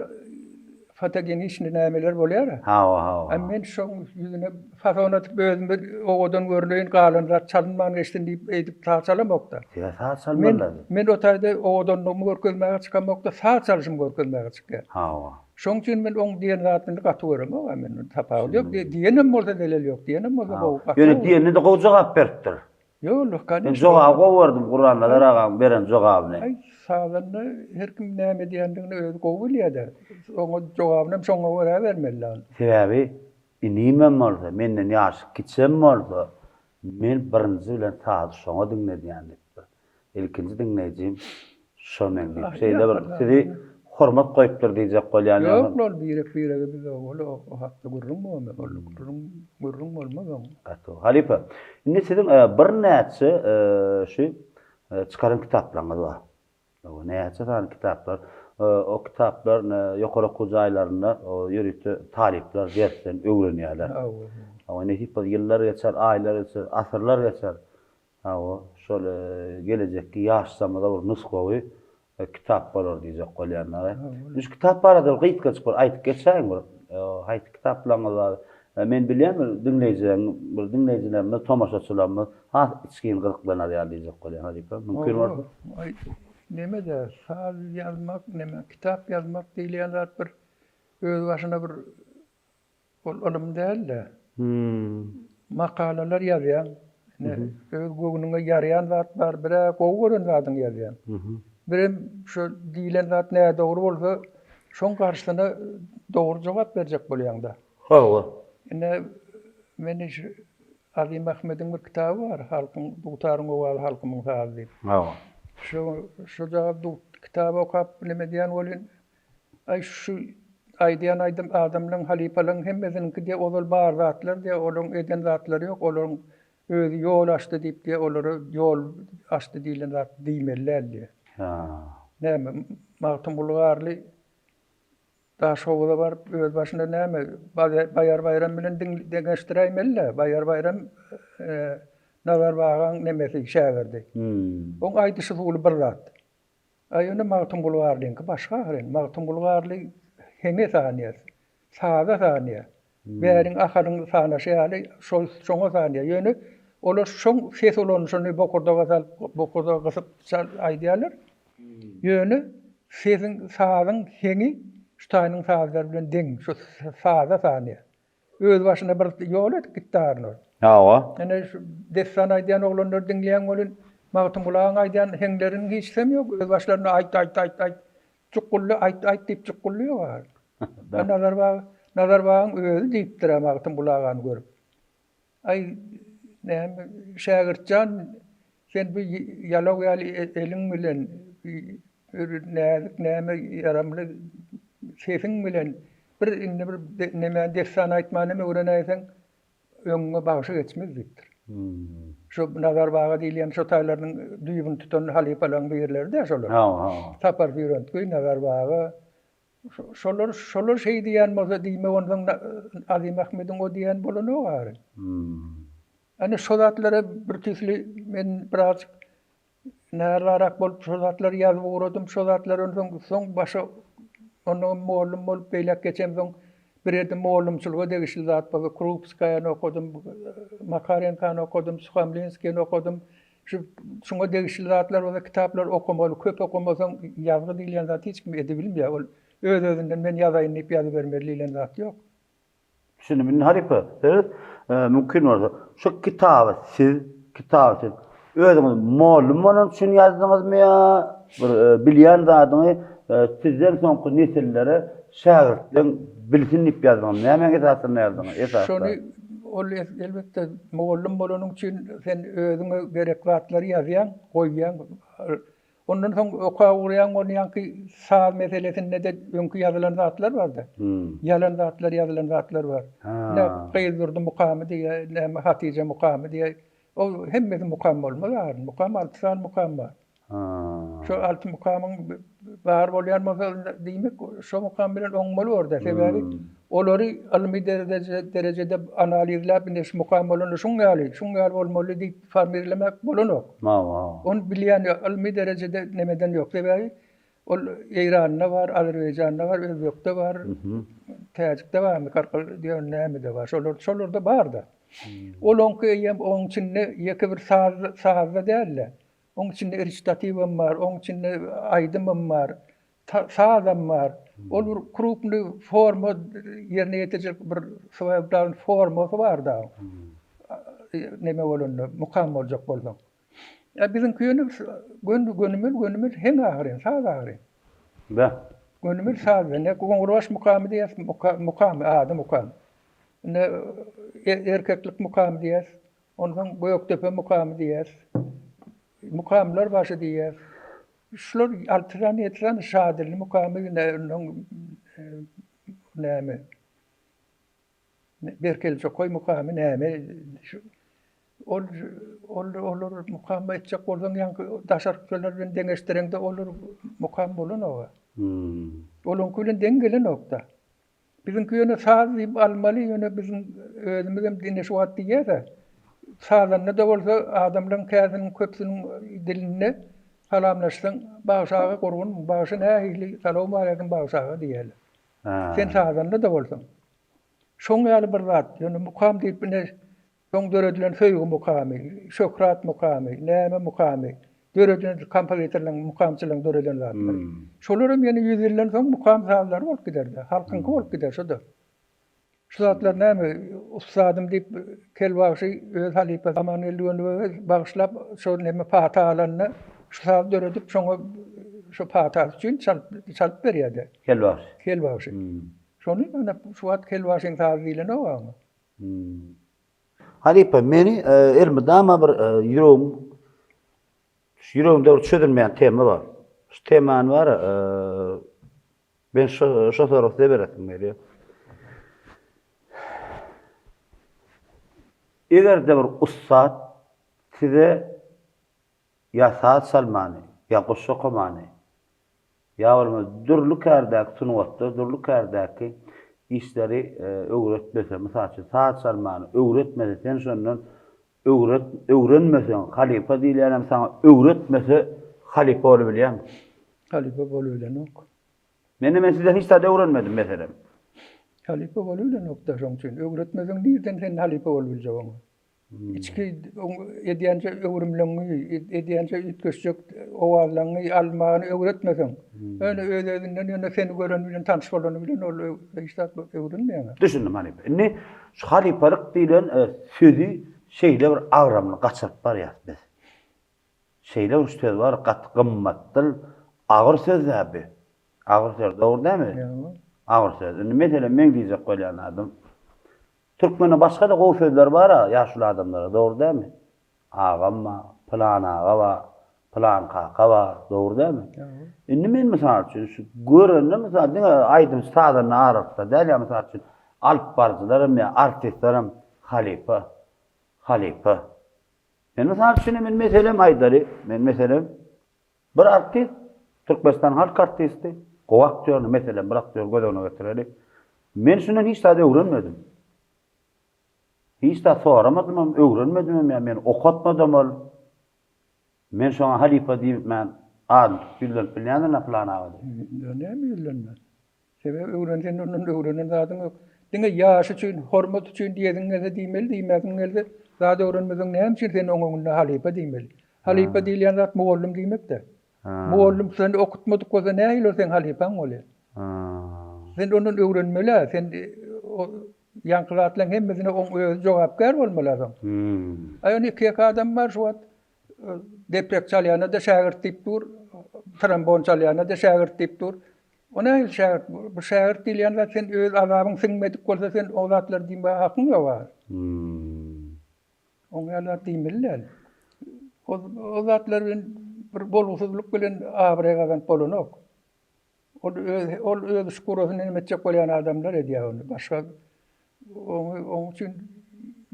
fotogenişni nämeler bolýar. Ha. Men şoň ýüzüne fasonatyp özümde ogadan görleýän galanlar çalynman geçtin diýip edip saat çalamokda. Ya saat çalmalar. Men o taýda ogadan görkezmäge çykamokda saat çalyşym görkezmäge çykýar. Ha. Şoň üçin men oň diýen zatyny gatywerem, men tapawdy ýok, diýenem bolsa delil ýok, diýenem bolsa bu. Ýöne diýeni de gowy jogap beripdir. Ýok, Ben jogap gowurdum Qur'an nazar agaň beren jogabyny. Ay, sağlanyny her kim näme diýendigini özü gowy bilýär. Oňa jogabyny şoňa görä bermeliler. Sebäbi inimem bolsa, menden ýaş kiçem bolsa, men birinji bilen taýy şoňa diňledýändir. Ilkinji diňleýjim şoňa diýip şeýle bir sizi hormat goýupdyr diýjek bolýan. Ýok, ol bire biz o hakda gurrun bolma, gurrun bolmaz. Gato. Halipa. Indi sizin bir näçe şu çıkarın kitaplarınız var. O näçe tane kitaplar. O kitaplar ýokary kujaýlarynda o ýürütde talipler dersen öwrenýärler. Ama ne hip ýyllar geçer, aýlar geçer, asyrlar geçer. Ha o şol gelecekki ýaş zamanda bir nusgawy kitap bolar diýjek bolýanlar. Şu kitap barada gyýtga çykyr, aýtyp geçsäň bir. Haýt kitaplarymyz var. Men bilýän dinleýijilerimiz, tomaşaçylarymyz içkin gyryklanýar diýjek bolýan. Mümkin bolsa. Näme de saz ýazmak, näme kitap ýazmak diýilýän zat bir öz başyna bir olum däl de. Makalalar ýazýan. Öz goýunyňa ýarayan zat bar, bire gowy gören zatyny ýazýan. Birim şu diýilen zat näme dogry bolsa, şoň garşylyna dogry jogap berjek bolýan da. Hawa. Ine men şu Ali Mahmed'in bir kitabı var. Halkın Dutarın oğal halkımın sahibi. Hawa. Şu jogap kitabı okap bilemediýän bolýan. Ay şu aýdýan adamlaryň halipalaryň hemmesiniňki diýe ol bar zatlar diýe olaryň eden zatlary ýok. Olaryň Özü yol açdy diýip de olary yol açdy diýilen zat diýmellerdi. Ha. Näme Magtym Bulgarly Daşowda bar öz başynda näme Bayar Bayram bilen deňeşdiräýmelle. Bayar Bayram nazar bagan nemesi şäherdi. Oň aýdyşy bulup bir zat. Aýyny Magtym Bulgarlyňki başga garen. Magtym Bulgarly heme saniýet. Saada saniýet. Bäriň aharyň sanaşy ýaly şoňa saniýet. Ýöne olar şoň ses olanyşyny bokurdaga gysyp aýdýarlar. Ýöne sesin saadyň heňi şutaýnyň saadlary bilen deň. Şu saada saniýet. Öz başyna bir ýol etip gitdarlar. Hawa. Ene şu dessan aýdýan oglanlar dinleýän bolan Magtym Bulgarlyň aýdýan heňlerini hiç sem ýok. Öz başlaryna aýt. Çukully aýt diýip çukullýar. Nazarbagyň özü diýipdir Magtym Bulgarlyny görüp. Ay näme şägirtjan sen bu ýalaw ýaly eliň bilen näme yaramly sesin bilen bir näme dessan aýtmanymy öwrenäýseň öňüňe bagşy geçmez diýipdir. Şu nazarbaga diýilen şu taýlaryň düýbüni tutan halipalaryň birleri de şolar. Ha. Tapar ýörentgi nazarbaga şolar şey diýen bolsa diýme ondan Azim Ahmediň o diýen bolany var. Ana şu zatlara bir tüsli men biraz närarak bolup şu zatlar ýazyp uğradym. Şu zatlar soň başa onuň mollum bolup beýlek geçen soň bir ýerde mollumçylyga degişli zat bolsa Krupskaýany okudym, Makarenko'ny okudym, Suhamlinskiýni okudym. Şuňa degişli zatlar we kitaplar okumaly, köp okumasaň ýazgy diýilen zat hiç kim ede bilmeýär. Ol öz-özünden men ýazaýyn diýip ýazyp bermeli diýilen zat ýok. Şunu min haripa. Mümkin bolsa şu kitaby siz özüňiz mollum bolan şunu ýazdyňyzmy ýa bilýän zadyňy sizden soňky nesillere şähertden bilsin diýip ýazdyňyz. Näme esasyny ýazdyňyz? Şonu ol elbetde mollum bolanyň üçin sen özüňe gerek zatlary ýazýan, goýýan. Ondan soň okawurýan bolýanky saz meselesinde de öňkü ýazylan zatlar bardy. Ýalan zatlar, ýazylan zatlar bar. Ne Qeýdurdy mukamy diýe, näme Hatice mukamy diýe. O hemmesi mukam bolmalar. Mukam 6 sal mukam bar. Şu 6 mukamyň bar bolýan bolsa diýmek şu mukam bilen oňmaly orada. Sebäbi olary ilmi derejede analizlap neş mukam bolan şuň ýaly bolmaly diýip formülemek bolanok. Onu bilýän ilmi derejede nemeden ýok. Sebäbi ol Eýranda bar, Azerbaýjanda bar, Özbekde bar, Täjikde bar, Karkal diýen näme bar. Şolarda bar da. Olonky ýem oň içinde ýeke bir sazda däller. Oň içinde eriştatywym bar, oň içinde aýdymym bar, sazam bar. Ol bir kruply forma ýerine ýetejek bir sebäpden formasy bar da. Näme bolandy, mukam boljak bolsa. Bizim gönümüz hem ahirin, saz ahirin. Gönümüz saz. Ne Goňurbaş mukamy diýäs, ady mukam. Ne erkeklik mukamy diýäs, ondan Göýektepe mukamy diýäs. Mukamlar başy diýäs. Şular altyran etran şadirli mukamy näme? Berkelçe koy mukamy näme? Olur mukam etjek bolsaň ýa-ni daşaryklar bilen deňeşdireňde olur mukam bolan o. Olon külen deňgelen nokta. Bizim köýüne saz diýip almaly, ýöne bizim özümizem dine şu wagt diýär. Sazanna da bolsa adamlaryň käsiniň köpsiniň diline salamlaşsaň bagşaga gurgun, bagşy nähili salam alaykum bagşaga diýerler. Sen sazanna da bolsaň. Şoň ýaly bir zat, ýöne mukam diýip ne soň döredilen söýgü mukamy, Şöhrat mukamy, näme mukamy, döredilen kompozitorlaryň mukamçylaryň döredilen zatlar. Şolarym ýene ýüzlerden soň mukam sazlary bolup giderdi. Halkynky bolup gider şoda. Şu zatlar näme ustadym diýip kelbaşy öz halipa Amanuel bagşlap şo näme patalaryny şu saz döredip şoňa şu patal üçin çalp berýärdi. Kelbaşy. Şonu ana şu wagt kelbaşyň saz diýilen o. Halipa meni elmidama bir yüreğimde bir çözülmeyen tema var. Şu teman var, ben şu tarafta beretim geliyor. Eger de bir ustad size ya saat salmany, ya goşa okumany, ya bolmasa durly kärdak sunuwatda, durly kärdäki işleri öwretmese, mysal üçin saat salmany öwretmese, sen şondan öwrenmesen, halipa diýilýär, sana öwretmese halipa bolup bilýär. Halife boluylanok. Men sizden hiç de öwrenmedim meselem. Halife boluylanok da şoň üçin. Öwretmesen niýerden sen halife bolup bilýäň? İçki edýänçe öwrümleňi, edýänçe ütgeşjek owazlaňy almagyny öwretmesen. Öňe özünden ýene seni gören bilen tanış bolany bilen ol iştat öwrenmeýär. Düşündüm halipa. Inni şu halipalyk diýilen sözü şeýle bir agramly gaçyryp barýar biz. Şeýle bir söz bar, gymmatdyr, agyr söz abi. Agyr söz, dogry dämi? Agyr söz. Indi meselem men diýjek bolýan adam. Türkmene başga da gowy sözler bar ha, ýaşly adamlara, dogry dämi? Agamma, plan aga, plan kaka, dogry dämi? Indi men mysal üçin şu görende mysal aýdym stadyny arykda, däl mysal üçin alp barjylarym, artistlerim halipa. Men mysal üçin men meselem aýdary, men meselem bir artist, Türkmenistan halk artisti, gowy aktyor, meselem bir aktyor gözüne getireli. Men şundan hiç de öwrenmedim. Hiç de soramadym, öwrenmedim, men okatmadym ol. Men şoňa halipa diýip men bilýän plan agady. Ne bilýän? Sebäp öwrensen onuň öwrenen zadyň ýok. Diňe ýaşy üçin, hormat üçin diýdiňizde diýmeli, diýmädiňizde zady öwrenmeden näme üçin sen oňuňda halipa diýmeli. Halipa diýilýän zat muallim diýmekde. Muallim sen okutmadyk bolsa näme sen halipaň bolýar? Sen onuň öwrenmeli, sen ýankylatlaryň hemmesine öz jogapkär bolmalysyň. Aýony iki adam bar şu wagt deprek çalýana da şägirt diýip dur, trombon çalýana da şägirt diýip dur. Ona şägirt, bu şägirt diýilýän zat sen öz azabyň siňmedik bolsa sen o zatlar diýme hakyň ýok bar. Oňalar diýmeliler. O zatlar bilen bir bolgusyzlyk bilen abiry gazan bolanok. Ol öz şükürüne nimetçek bolýan adamlar edýär onu. Başga onun üçin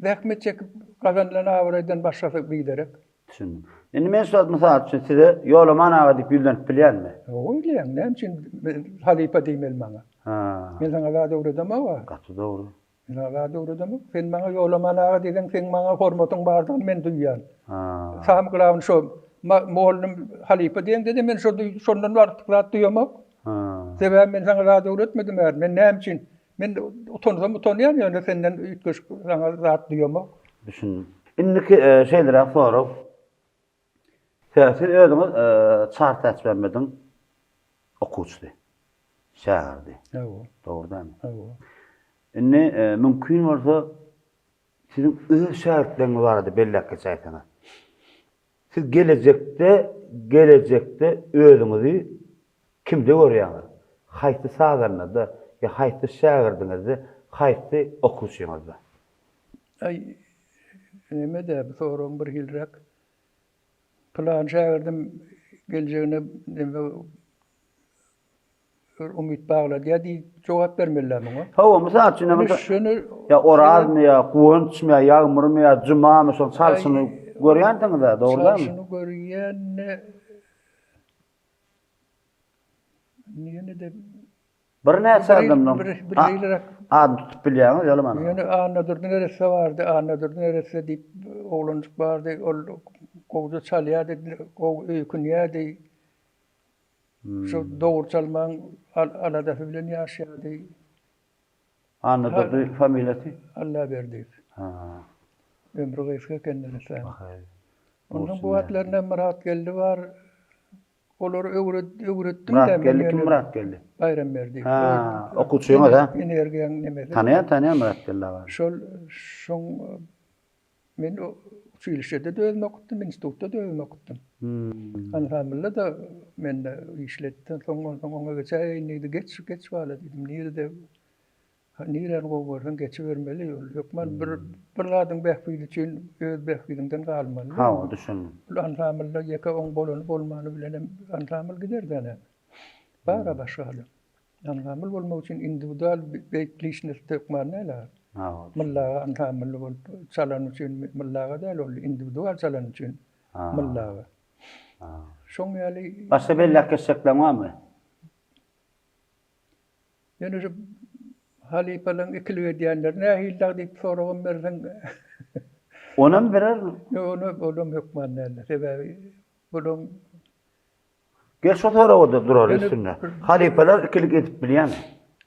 zähmet çekip gazanlanan abiryden başgasy biderek. Düşündüm. Indi men şu mysal üçin size ýolaman aga diýip bilýän bilýärmi? Oýlaýan, näme üçin halipa diýmeli maňa? Men saňa zady öwredemok wa? Gaty dogry. Men zady öwredemok. Sen maňa ýolaman aga diýsen, sen maňa hormatyň bardygyny men duýýan. Sam gılavın şu muallim halipa diýende de men şondan artyk zat duýamok. Sebäp men saňa zady öwretmedim ýa. Men näme üçin? Men utanýan ýa senden ütgeş saňa zat duýamok. Düşündüm. Indiki şeýlere sorap sen özüňiz çart açmamydyň okuwçy, şäherdi. Dogry dämi? Indi mümkin bolsa siziň öz şähertleriniz barady bellekçe aýtaňyz. Siz gelecekde özüňizi kimde görýäňiz? Haýsy sagarnada, ya haýsy şäherdiňizde, haýsy okuwçyňyzda? Ay, neme de sorum bir hilrak. Plan şäherdim geljegine umit bagladı diýip jogap bermeliler muňa. Hawa mysal üçin ya orazmy ya guwunçmy ya ýagmurmy ya jumamy şol çalşyny görýändiňiz da, dogry dämi? Çalşyny görýän niýene de bir näçe adamdan bir ad tutup bilýäňiz ýa mana. Ýöne anadyrdyň neresi bardy, anadyrdyň neresi diýip oglanjyk bardy, ol gowda çalýardy, öýkünýärdi. Şu dogry çalmaň alada bilen ýaşýardy. Anadyrdy familiýasy? Allah berdi. Ömrü geçke kendine sen. Onun bu atlarına Murat geldi var. Olar öwretdim de. Kim Murat geldi? Bayram berdi. Okuwçuňyz ha? Energiýaň nemede. Tanıyan Murat geldi var. Şoň men Çilişede de özüm okuttum, institutda da özüm okuttum. Anhamilla da men de işletdim. Soňra geçäýini geç bala dedim. Nire gowaryn geçibermeli ýok. Men bir ladyň bähbidi üçin öz bähbidinden galmaly. Ha, düşündüm. Anhamilla ýeke oň bolmany bilen anhamil giderden. Bara başgaly. Anhamil bolmak üçin individual beýtlişni tökmän näler? Mullaga antamlı bol çalan üçün mullaga da ol individual çalan üçün mullaga. Şoň ýaly Başga belli kesseklemami? ýöne şu halipalyň ikili edýänler nähildir diýip soragym berseň Onam birer onu bolum ýokman näle sebebi bolum gel şu tarawa durar üstünde. Halipalar ikilik edip bilýärmi?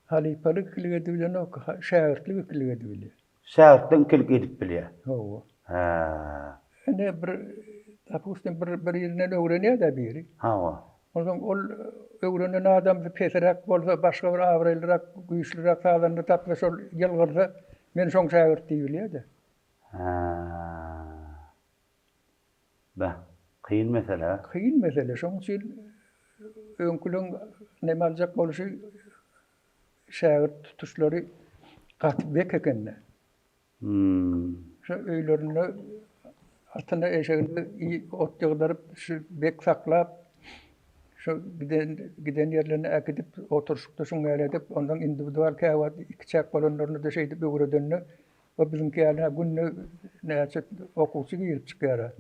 halipalyk ikili edýän ok şäherlik ikili edýär. Şäherden ikilik edip bilýär. Hawa. Ha. Ene bir tapusdan bir ýerine öwrenýär da biri. Hawa. Onuň ol öwrenen adam peserak bolsa başga bir awrelrak, güýçlirak saganda tapsa şol ýylgyrsa men şoň şäher diýilýär. Ha. Ba, kıyın mesele. Kıyın mesele. Şoň üçin öňkülüň näme aljak bolşy şäher tutuşlary gatbek ekenne. Şu öýlerini atyna eşegini ot ýygdaryp şu bek saklap şu giden ýerlerine äkidip oturşykda şoň edip ondan individual käwat iki çak bolanlaryny döşeýdip öwredenne we bizimki ýaly günne näçe okuwçy girip çykýar.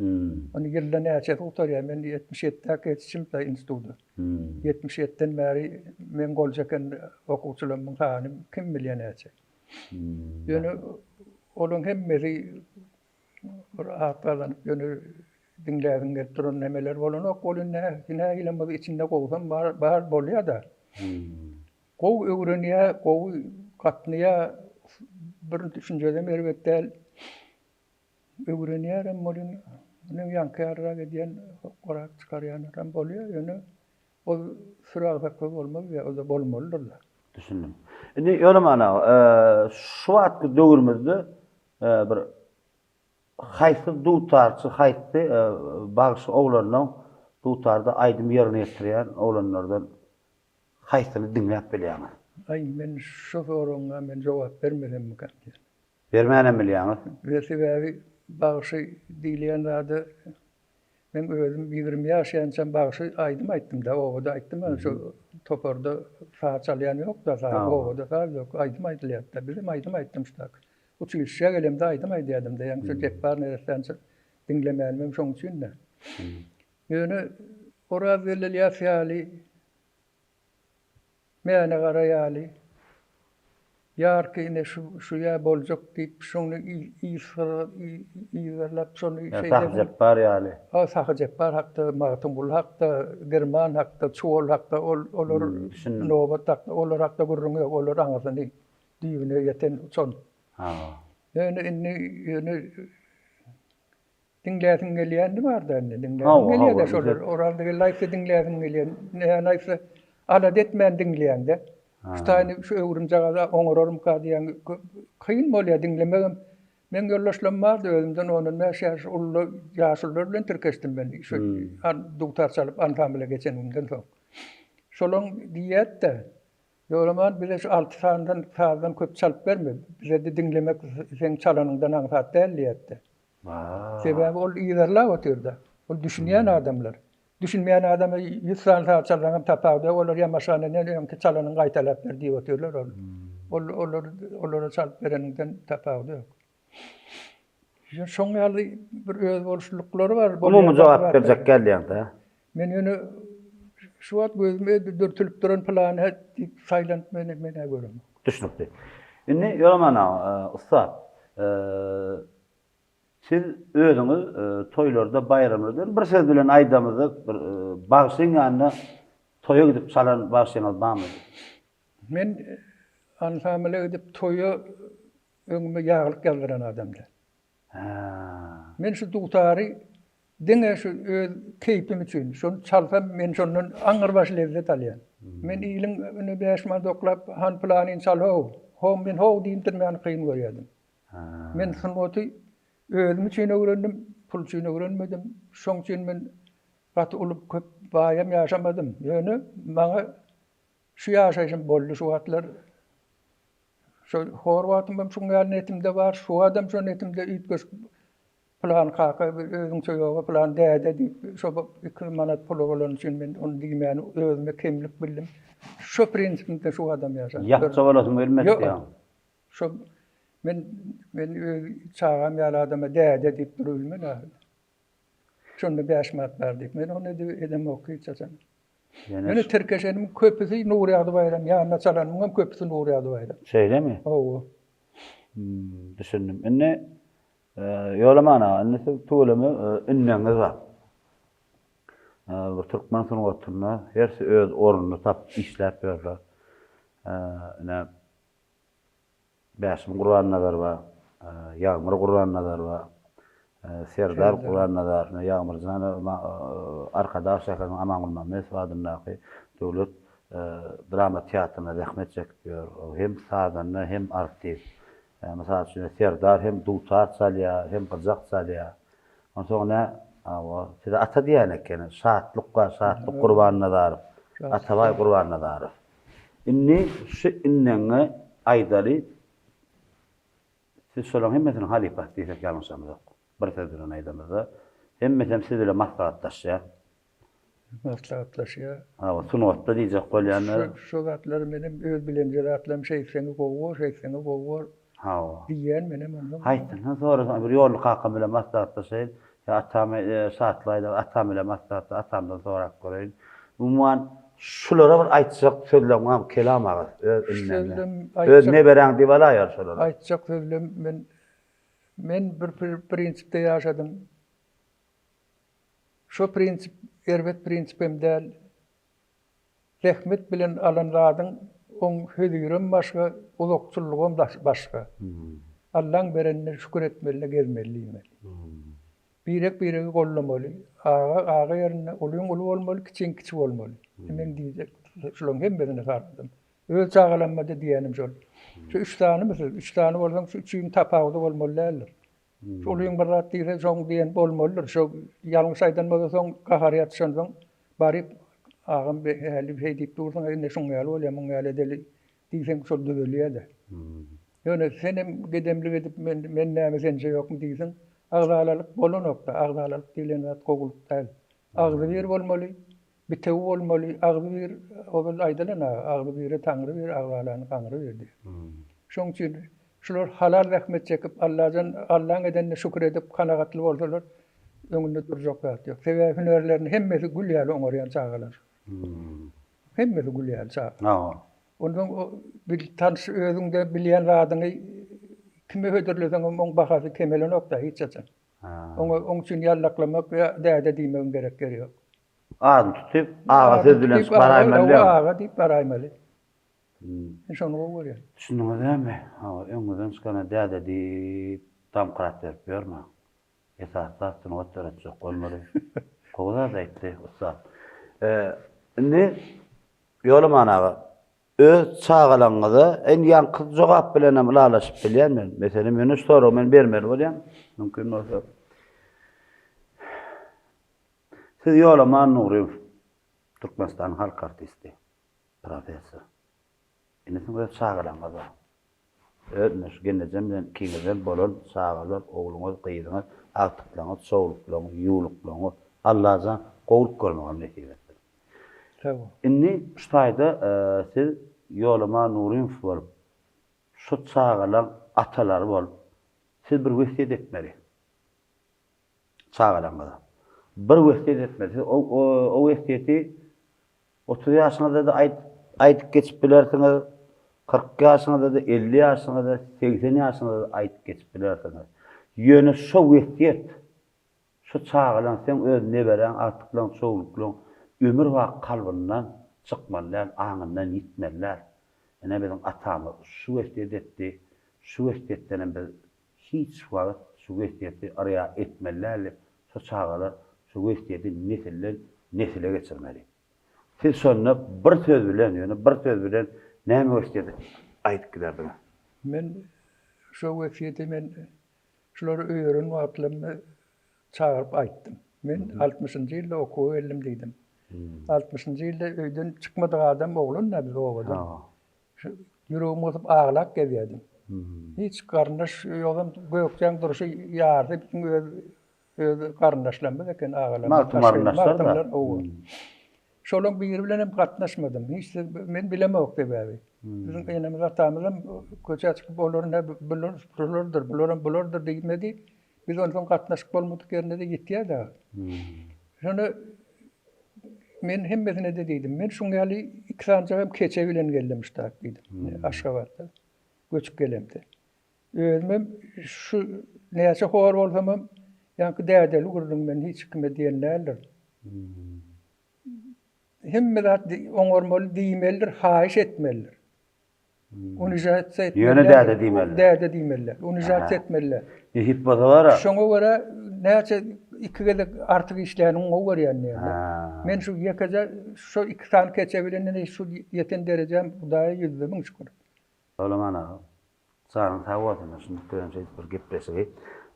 Onu ýylda näçe oturýar. Men 77-de geçişimde institutda. 77-den bäri men goljakan okuwçylarymyň sany kim bilýär näçe. Ýöne olaň hemmesi bir atlaryp ýöne dinlägiňe turan nemeler bolan ok bolun näme ýylamy içinde gowsam bar bolýar da. Gow öwrenýär, gow gatnýar bir düşünjede merwetdäl öwrenýär molun men ýankyara gedýän orak çykarýan bolýar ýöne o süragda bolmaly we o da bolmalydyr. Düşündüm. Indi ýöne mana şu wagtky döwürmizde bir haýsy dutarçy haýsy bagşy oglanyň dutarda aýdym ýerine ýetirýän oglanlardan haýsyny dinläp bilýärmi? Ay men şu soruňa men jogap bermedem mikan. Bermänem bilýärmi? Ve sebebi bagşy diýilýän zady men özüm 20 ýaşaýançam bagşy aýdym aýtdym da owada aýtdym şu toparda saat çalýan ýok da saat owada saat ýok aýdym aýdylýar da bizim aýdym aýtdym ştak. Uçuşa gelemde aýdym aýdýardym da ýa-da şu gepbar nereden dinlemänim şoň üçin de. Ýöne ora verilýär fiýaly mene garaýaly ýarky ine şu ýa boljak diýip şonu ýerlep şonu Sahjepbar ýaly. Ha sahjepbar hakda Magtymul hakda German hakda Çuwal hakda olar nobat hakda olar hakda gurrun ýok olar aňasyny diýine ýeten çon. Ha. Ýöne dinläýän gelýändi bar da dinläýän gelýär şolar oraldyky laýsy dinläýän gelýän näýse alat etmän dinleýän de. Şutaýny şu öwrümjagada oňorarum ka diýen kıyın bolýar dinlemegem. Men görleşlem bar özümden onun näşäş ully ýaşylar bilen tirkeşdim ben. Şu duktar çalyp antamyle geçen günden soň. Şolaň diýet de ýolaman bize şu 6 saatdan köp çalyp berme. Bize de dinlemek sen çalanyňdan aňsat diýet de. Sebebi ol ýerler otyrda. Ol düşünýän adamlar. Düşünmeyen adamı 100 saat çalanım tapawda olar ýamaşany näme çalanyň gaýtalaplar diýip oturlar ol. Olar çalyp bereninden tapawda ýok. Şoň ýaly bir öz bolşulyklary bar. Umumy jogap berjek gelýär-de. Men ýöne şu wagt gözüme dürtülip duran plan diýip saýlant mene görem. Düşnükdi. Indi ýolamana usta siz özüňiz toýlarda, bayramlarda bir söz bilen aýdamyzy bir bagşyň ýanyna toýa gidip çalan bagşyňyz barmy? Men ansamyle gidip toýa öňüme ýaglyk geldiren adamda. Men şu dutary diňe şu keypim üçin şonu çalsam men şondan aňyr baş lezzet alýan. Men ýylyň öňe 5 man doklap han planyny çalhaw. Men haw diýip men kyn görýärdim. Men şonu özüm üçin öwrendim, pul üçin öwrenmedim. Şoň üçin men gaty ulup köp baýam ýaşamadym. Ýöne maňa şu ýaşaýşym boldy şu wagtlar. Şu hor wagtym şoň ýaly netimde bar, şu adam şo netimde ýetgeş plan kaka özüň söýüge plan däde diýip şo 2 manat pul bolan üçin men onu diýmän özüme kemlik bildim. Şu prinsipde şu adam ýaşar. Ýakça bolasym ölmez ýa. Şo Men çağam ýaly adama däde diýip durýarmyn. Şonda 5 manat berdik. Men onu edem okuýçasan. Meni terkeşenim köpüsi Nuri Ady Bayram. Ýanyna çalanmyň köpüsi Nuri Ady Bayram. Şeýlemi? Owa. Düşündüm. Inne ýolamana, inne tuğlamy inneňiz bar. Bu Türkmen sanatçyna hersi öz ornuny tap işläp berýär. Ine Bäşim Gurbannalar bar, Ýagmyr Gurbannalar bar, Serdar Gurbannalar, Ýagmyrjan arkadaş ýakan Amanul Mames adyndaky döwlet drama teatrına rahmet çekýär. Hem sadanna hem artist. Mesela Serdar hem dutar çalýar, hem gyzak çalýar. Ondan sonra size ata diýenek ene şaatlyk Gurbannalar, Atabay Gurbannalar. Inni şu innenge aýdary siz solan hemmesini halipat diýsek ýalňyşam ýok. Bir sözüne aýdamyza hemmesem siz bilen maslahatlaşýar. Maslahatlaşýar. Sunatda diýjek bolýanlar. Şu zatlar menim öz bilemjeli atlam şeýseni gowur. Diýen menem ondan. Haýtdan sonra bir ýolly kakam bilen maslahatlaşýar. Atamy saatlaýda atam bilen maslahatda atamdan sorak görýän. Umman şulara bir aýtjak sözlemem kelam agar. Öz ne bereň diýip alaýar şolar. Aýtjak sözlem men bir prinsipde ýaşadym. Şu prinsip erwet prinsipim däl. Rahmet bilen alanlaryň oň hödürüm başga, ulukçulugum başga. Allahyň berenine şükür etmeli, gezmeli. Birek gollamaly. Aga ýerine ulyň uly bolmaly, kiçiň kiçik bolmaly. Men diýjek, şolong hemmesini sardym. Öz çağalanmada diýenim şol. Şu 3 tane mesela, 3 tane bolsaň şu 3-üň tapawda bolmalylar. Şu ulyň bir rat diýse şoň diýen bolmalylar. Şu ýalňyş aýdanmaga soň gahar ýatşan soň baryp agam hali diýip dursaň ene şoň ýaly bolýar, muň ýaly deli diýsen şol dögelýär. Ýöne senem gedemlik edip men näme sençe ýokmy diýsen, agzalalyk bolanokda, agzalalyk diýilen zat gowulyp däl. Agzy bir bolmaly, bitew bolmaly, agzy bir ol aýdylana, agzy bir taňry bir, agzalany gaňry berdi. Şoň üçin şular halal rahmet çekip Allahyň edenine şükür edip kanagatly bolsalar, öňünde durjak zat ýok. Sebäbi hünerlerini hemmesi gül ýaly oňarýan çağalar. Hemmesi gül ýaly çağ. Ondan bir tanış özüňde bilýän zadyny kime hödürleseň oň bahasy kemelenokda hiç açan. Oň üçin ýallaklamak we däde diýmegin gerek ýok. Aň tutup, aga söz bilen baraýmaly. Aga diýip baraýmaly. Şonu görýär. Düşündiňizmi? Öňüňden çykana däde diýip tam karat berip ýörmä? Esasda şunu ötürjek bolmaly. Gowda da aýtdy ustad. Indi ýolumanaga öz çağalaňyza en ýanky jogap bilen alalaşyp bilýärmen. Meselem meni soraw men bermeli bolýam. Mümkin bolsa. Siz Ýolaman Nuriýew, Türkmenistan halk artisti, professor. Indi siz öz çağalaňyza öňüş genejemden kiňizden bolan çağalar, ogluňyz, gyýdyňyz, aktyklaňyz, sowluklaňyz, ýuwluklaňyz, Allahdan gowul görmegem näsip. Inni ştaýda siz Ýolaman Nuriýew bolup, şu çağalan atalary bolup, siz bir wesiýet etmeli. Çağalaňyza. Bir wesiýet etmeli. O wesiýeti 30 ýaşyňyzda da aýdyp geçip bilersiňiz, 40 ýaşyňyzda da, 50 ýaşyňyzda da, 80 ýaşyňyzda da aýdyp geçip bilersiňiz. Ýöne şu wesiýet, şu çağalan sen öz neberen, aktyklaň, sowluklaň ömür we kalbyndan çykmalar, aňyndan gitmeler. Ene bizim atamy şu wesiýet etdi, şu wesiýetden biz hiç wagt şu wesiýeti araya etmeler, şu çağalar şu wesiýeti nesile geçirmeli. Siz şonu bir söz bilen, bir söz bilen näme wesiýet aýdyp giderdiňiz? Men şu wesiýeti men şolary öýren wagtlamy çağırıp aýtdym. Men 60-njy ýylda okuw ellim diýdim. 60-njy ýylda öýden çykmadyk adam oglun da biz ogadym. Ýüregim otup ağlak gelýärdim. Hiç garnaş ýogam gökçäň duruşy ýardy bütün öz garnaşlarym eken ağalar. Martmarnaşlar da. Şolun biri bilen hem gatnaşmadım. Hiç de men bilemok bebaby. Bizim enemiz atamızam köçe çıkıp onların hep bulurdur diýmedi. Biz ondan gatnaşyp bolmadyk ýerine de gitdiýär da. Şonu men hemmesine de diýdim. Men şoňa ýaly 2 sanca hem keçe bilen geldim ştat diýdim. Aşgabatda. Göçüp gelemdi. Özüm şu näçe hor bolsam ýa-ni dädeli gurdum men hiç kime diýen näler. Hemme zat oňormaly diýmeldir, haýyş etmelidir. Onu ijat etmelidir. Ýöne däde diýmeli. Däde diýmelidir. Onu ijat etmelidir. Hit bazara. Şoňa görä näçe iki gede artyk işläniň o görýän ýa. Men şu ýekaja şu 2 san keçe bilenden şu ýeten derejem Hudaýa ýüzümiň şükür. Olamana. Sağın tawatyna şunu görünçe bir gepleşigi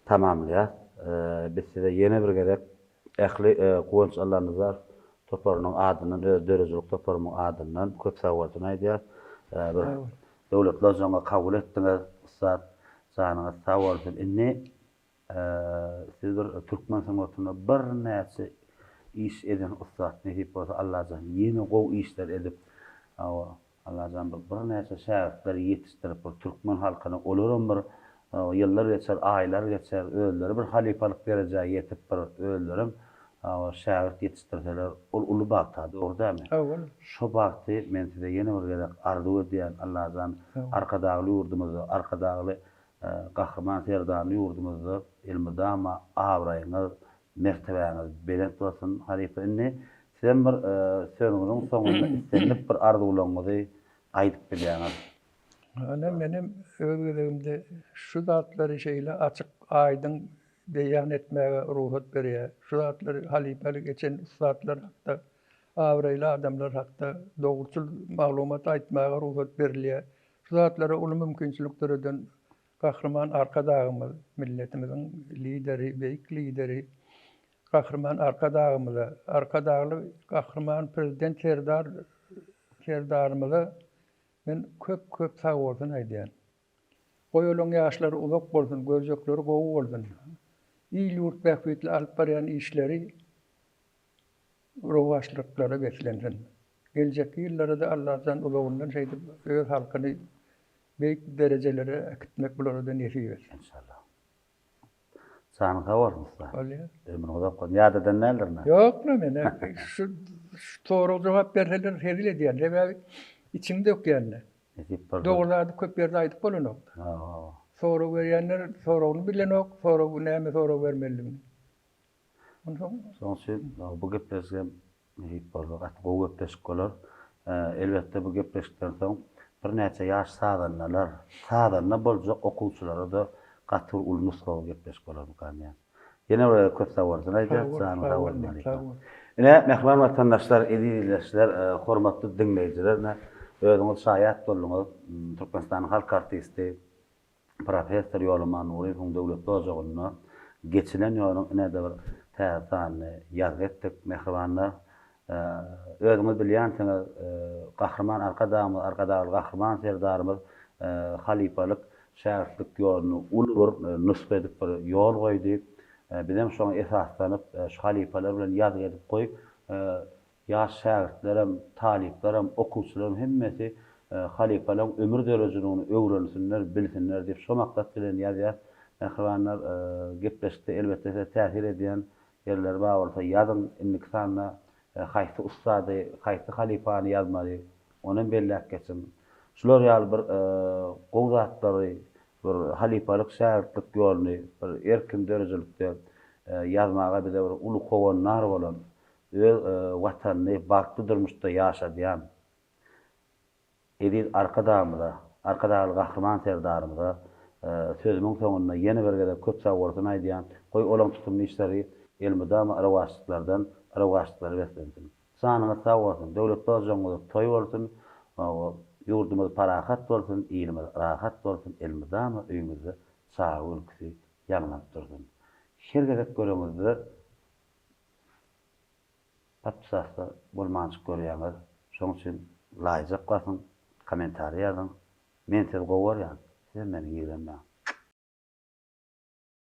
tamamlaýar. Biz size ýene bir gerek ähli goňç Allah'nızar toparnyň adyny dörejilik toparnyň adynyň köp sawatyn aýdýar. Bir dowlat lojaňa kabul etdiňiz, ustad sanyňyz sawatyn inni siz bir türkmen sanatyna bir näçe iş eden ustad nähip bolsa Allah'dan ýene gow işler edip Allah'dan bir näçe şäherler ýetişdirip bir türkmen halkyny olaram bir ýyllar geçer, aýlar geçer, öýleri bir halifalyk derejäge ýetip bir öýlerim şäher ýetişdirseler ol uly bagta dogrymy? Şo bagty men size ýene bir gerek arzu edýän Allah'dan arkadagy ýurdumyzda, arkadagy gahrman serdarly ýurdumyzda ilmidama awraýyňyz, mertebeňiz belent bolsun. Halifa inni sen bir sözüňiziň soňunda istenip bir arzuwlaryňyzy aýdyp bilýäňiz. Ana menim öwgülegimde şu zatlary şeýle açyk aýdyň beýan etmäge ruhat berýär. Şu zatlary halifalik geçen ustadlar hakda, awraýly adamlar hakda dogruçul maglumat aýtmaga ruhat berilýär. Şu zatlara uly mümkinçiliklerden gahrman arkadagymyz, milletimiziň lideri, beýik lideri, gahrman arkadagly gahrman prezident serdarymyza men köp sawatyn aýdýan. Goýulyň ýaşlary uzak bolsun, gözjekleri gowy bolsun. İl ýurt bähbetli alyp barýan işleri rowaşlyklara geçlensin. Geljek ýyllarda Allah'tan ulagyndan şeýdip öz halkyny beýik derejelere akitmek bulardan ýeşiýär. İnşallah. Sanyň habarmyzda. Bolýar. Emre odap goň ýad eden nälerni? Ýok, men şu toğry jogap berseler hedil edýän. Sebäbi içimde ýok ýandy. Dogrydy köp ýerde aýdyp bolanok. Sonra berýänler soragyny bilenok, sonra bu näme sonra bermelidir. Soňçy bu gepleşge hep bolak at gowy gepleşik bolar. Elbetde bu gepleşikden soň bir näçe ýaş sadanna boljak okuwçylara da gatyr ulnusga gepleşik bolar mukammal. Ýene bir köp sawatyn aýdýar, sanyň habarmary. Ine mehman watandaşlar, edilişler, hormatly dinleýijiler, özüňiz şaýat bolýaňyz, Türkmenistanyň halk artisti Profesör Ýolman Nuri Hung dowlat lojagyna geçilen ýoluň näde bir täsirli ýaz etdik mehribanlar. Özüňiz bilýänsiňiz, gahrman arkadagy gahrman serdarymyz halifalyk şäherlik ýoluny uly bir nusba edip bir ýol goýdy. Bizem şoňa esaslanyp şu halifalar bilen ýaz edip goýup ýaş şäherlerim, taliplerim, okuwçylarym hemmesi halifalaryň ömür derejelerini öwrensinler, bilsinler diýip şo maksat bilen ýazýar. Mehribanlar gepleşikde elbetde täsir edýän ýerler bar bolsa ýazyň innik sanna haýsy ustady, haýsy halifany ýazmaly, onuň belläp geçin. Şular ýaly bir gowzatlary, bir halifalyk şäherlik ýoluny bir erkin derejelikde ýazmaga bize bir uly kowanlar bolan, öz watanyny bagty durmuşda ýaşadýan edil arkadagy gahrman serdarymyza sözümiň soňunda ýene bir gede köp sawatyn aýdýan, goý olaň tutumly işleri elmidama arawaşlyklary beslensin. Sanyňyz sawatyn, dowlat lojaňyz toý bolsun, ýurdumyz parahat bolsun, ilimiz rahat bolsun, elmidama öýümizde sag ülküsi ýaňlap dursun. Her gerek görüňizde patçasa bolmançyk görýäňiz, şoň üçin laýyk bolsun. Komentary ýazyn. Men siz gowar ýazyn. Siz meni ýigrenmä.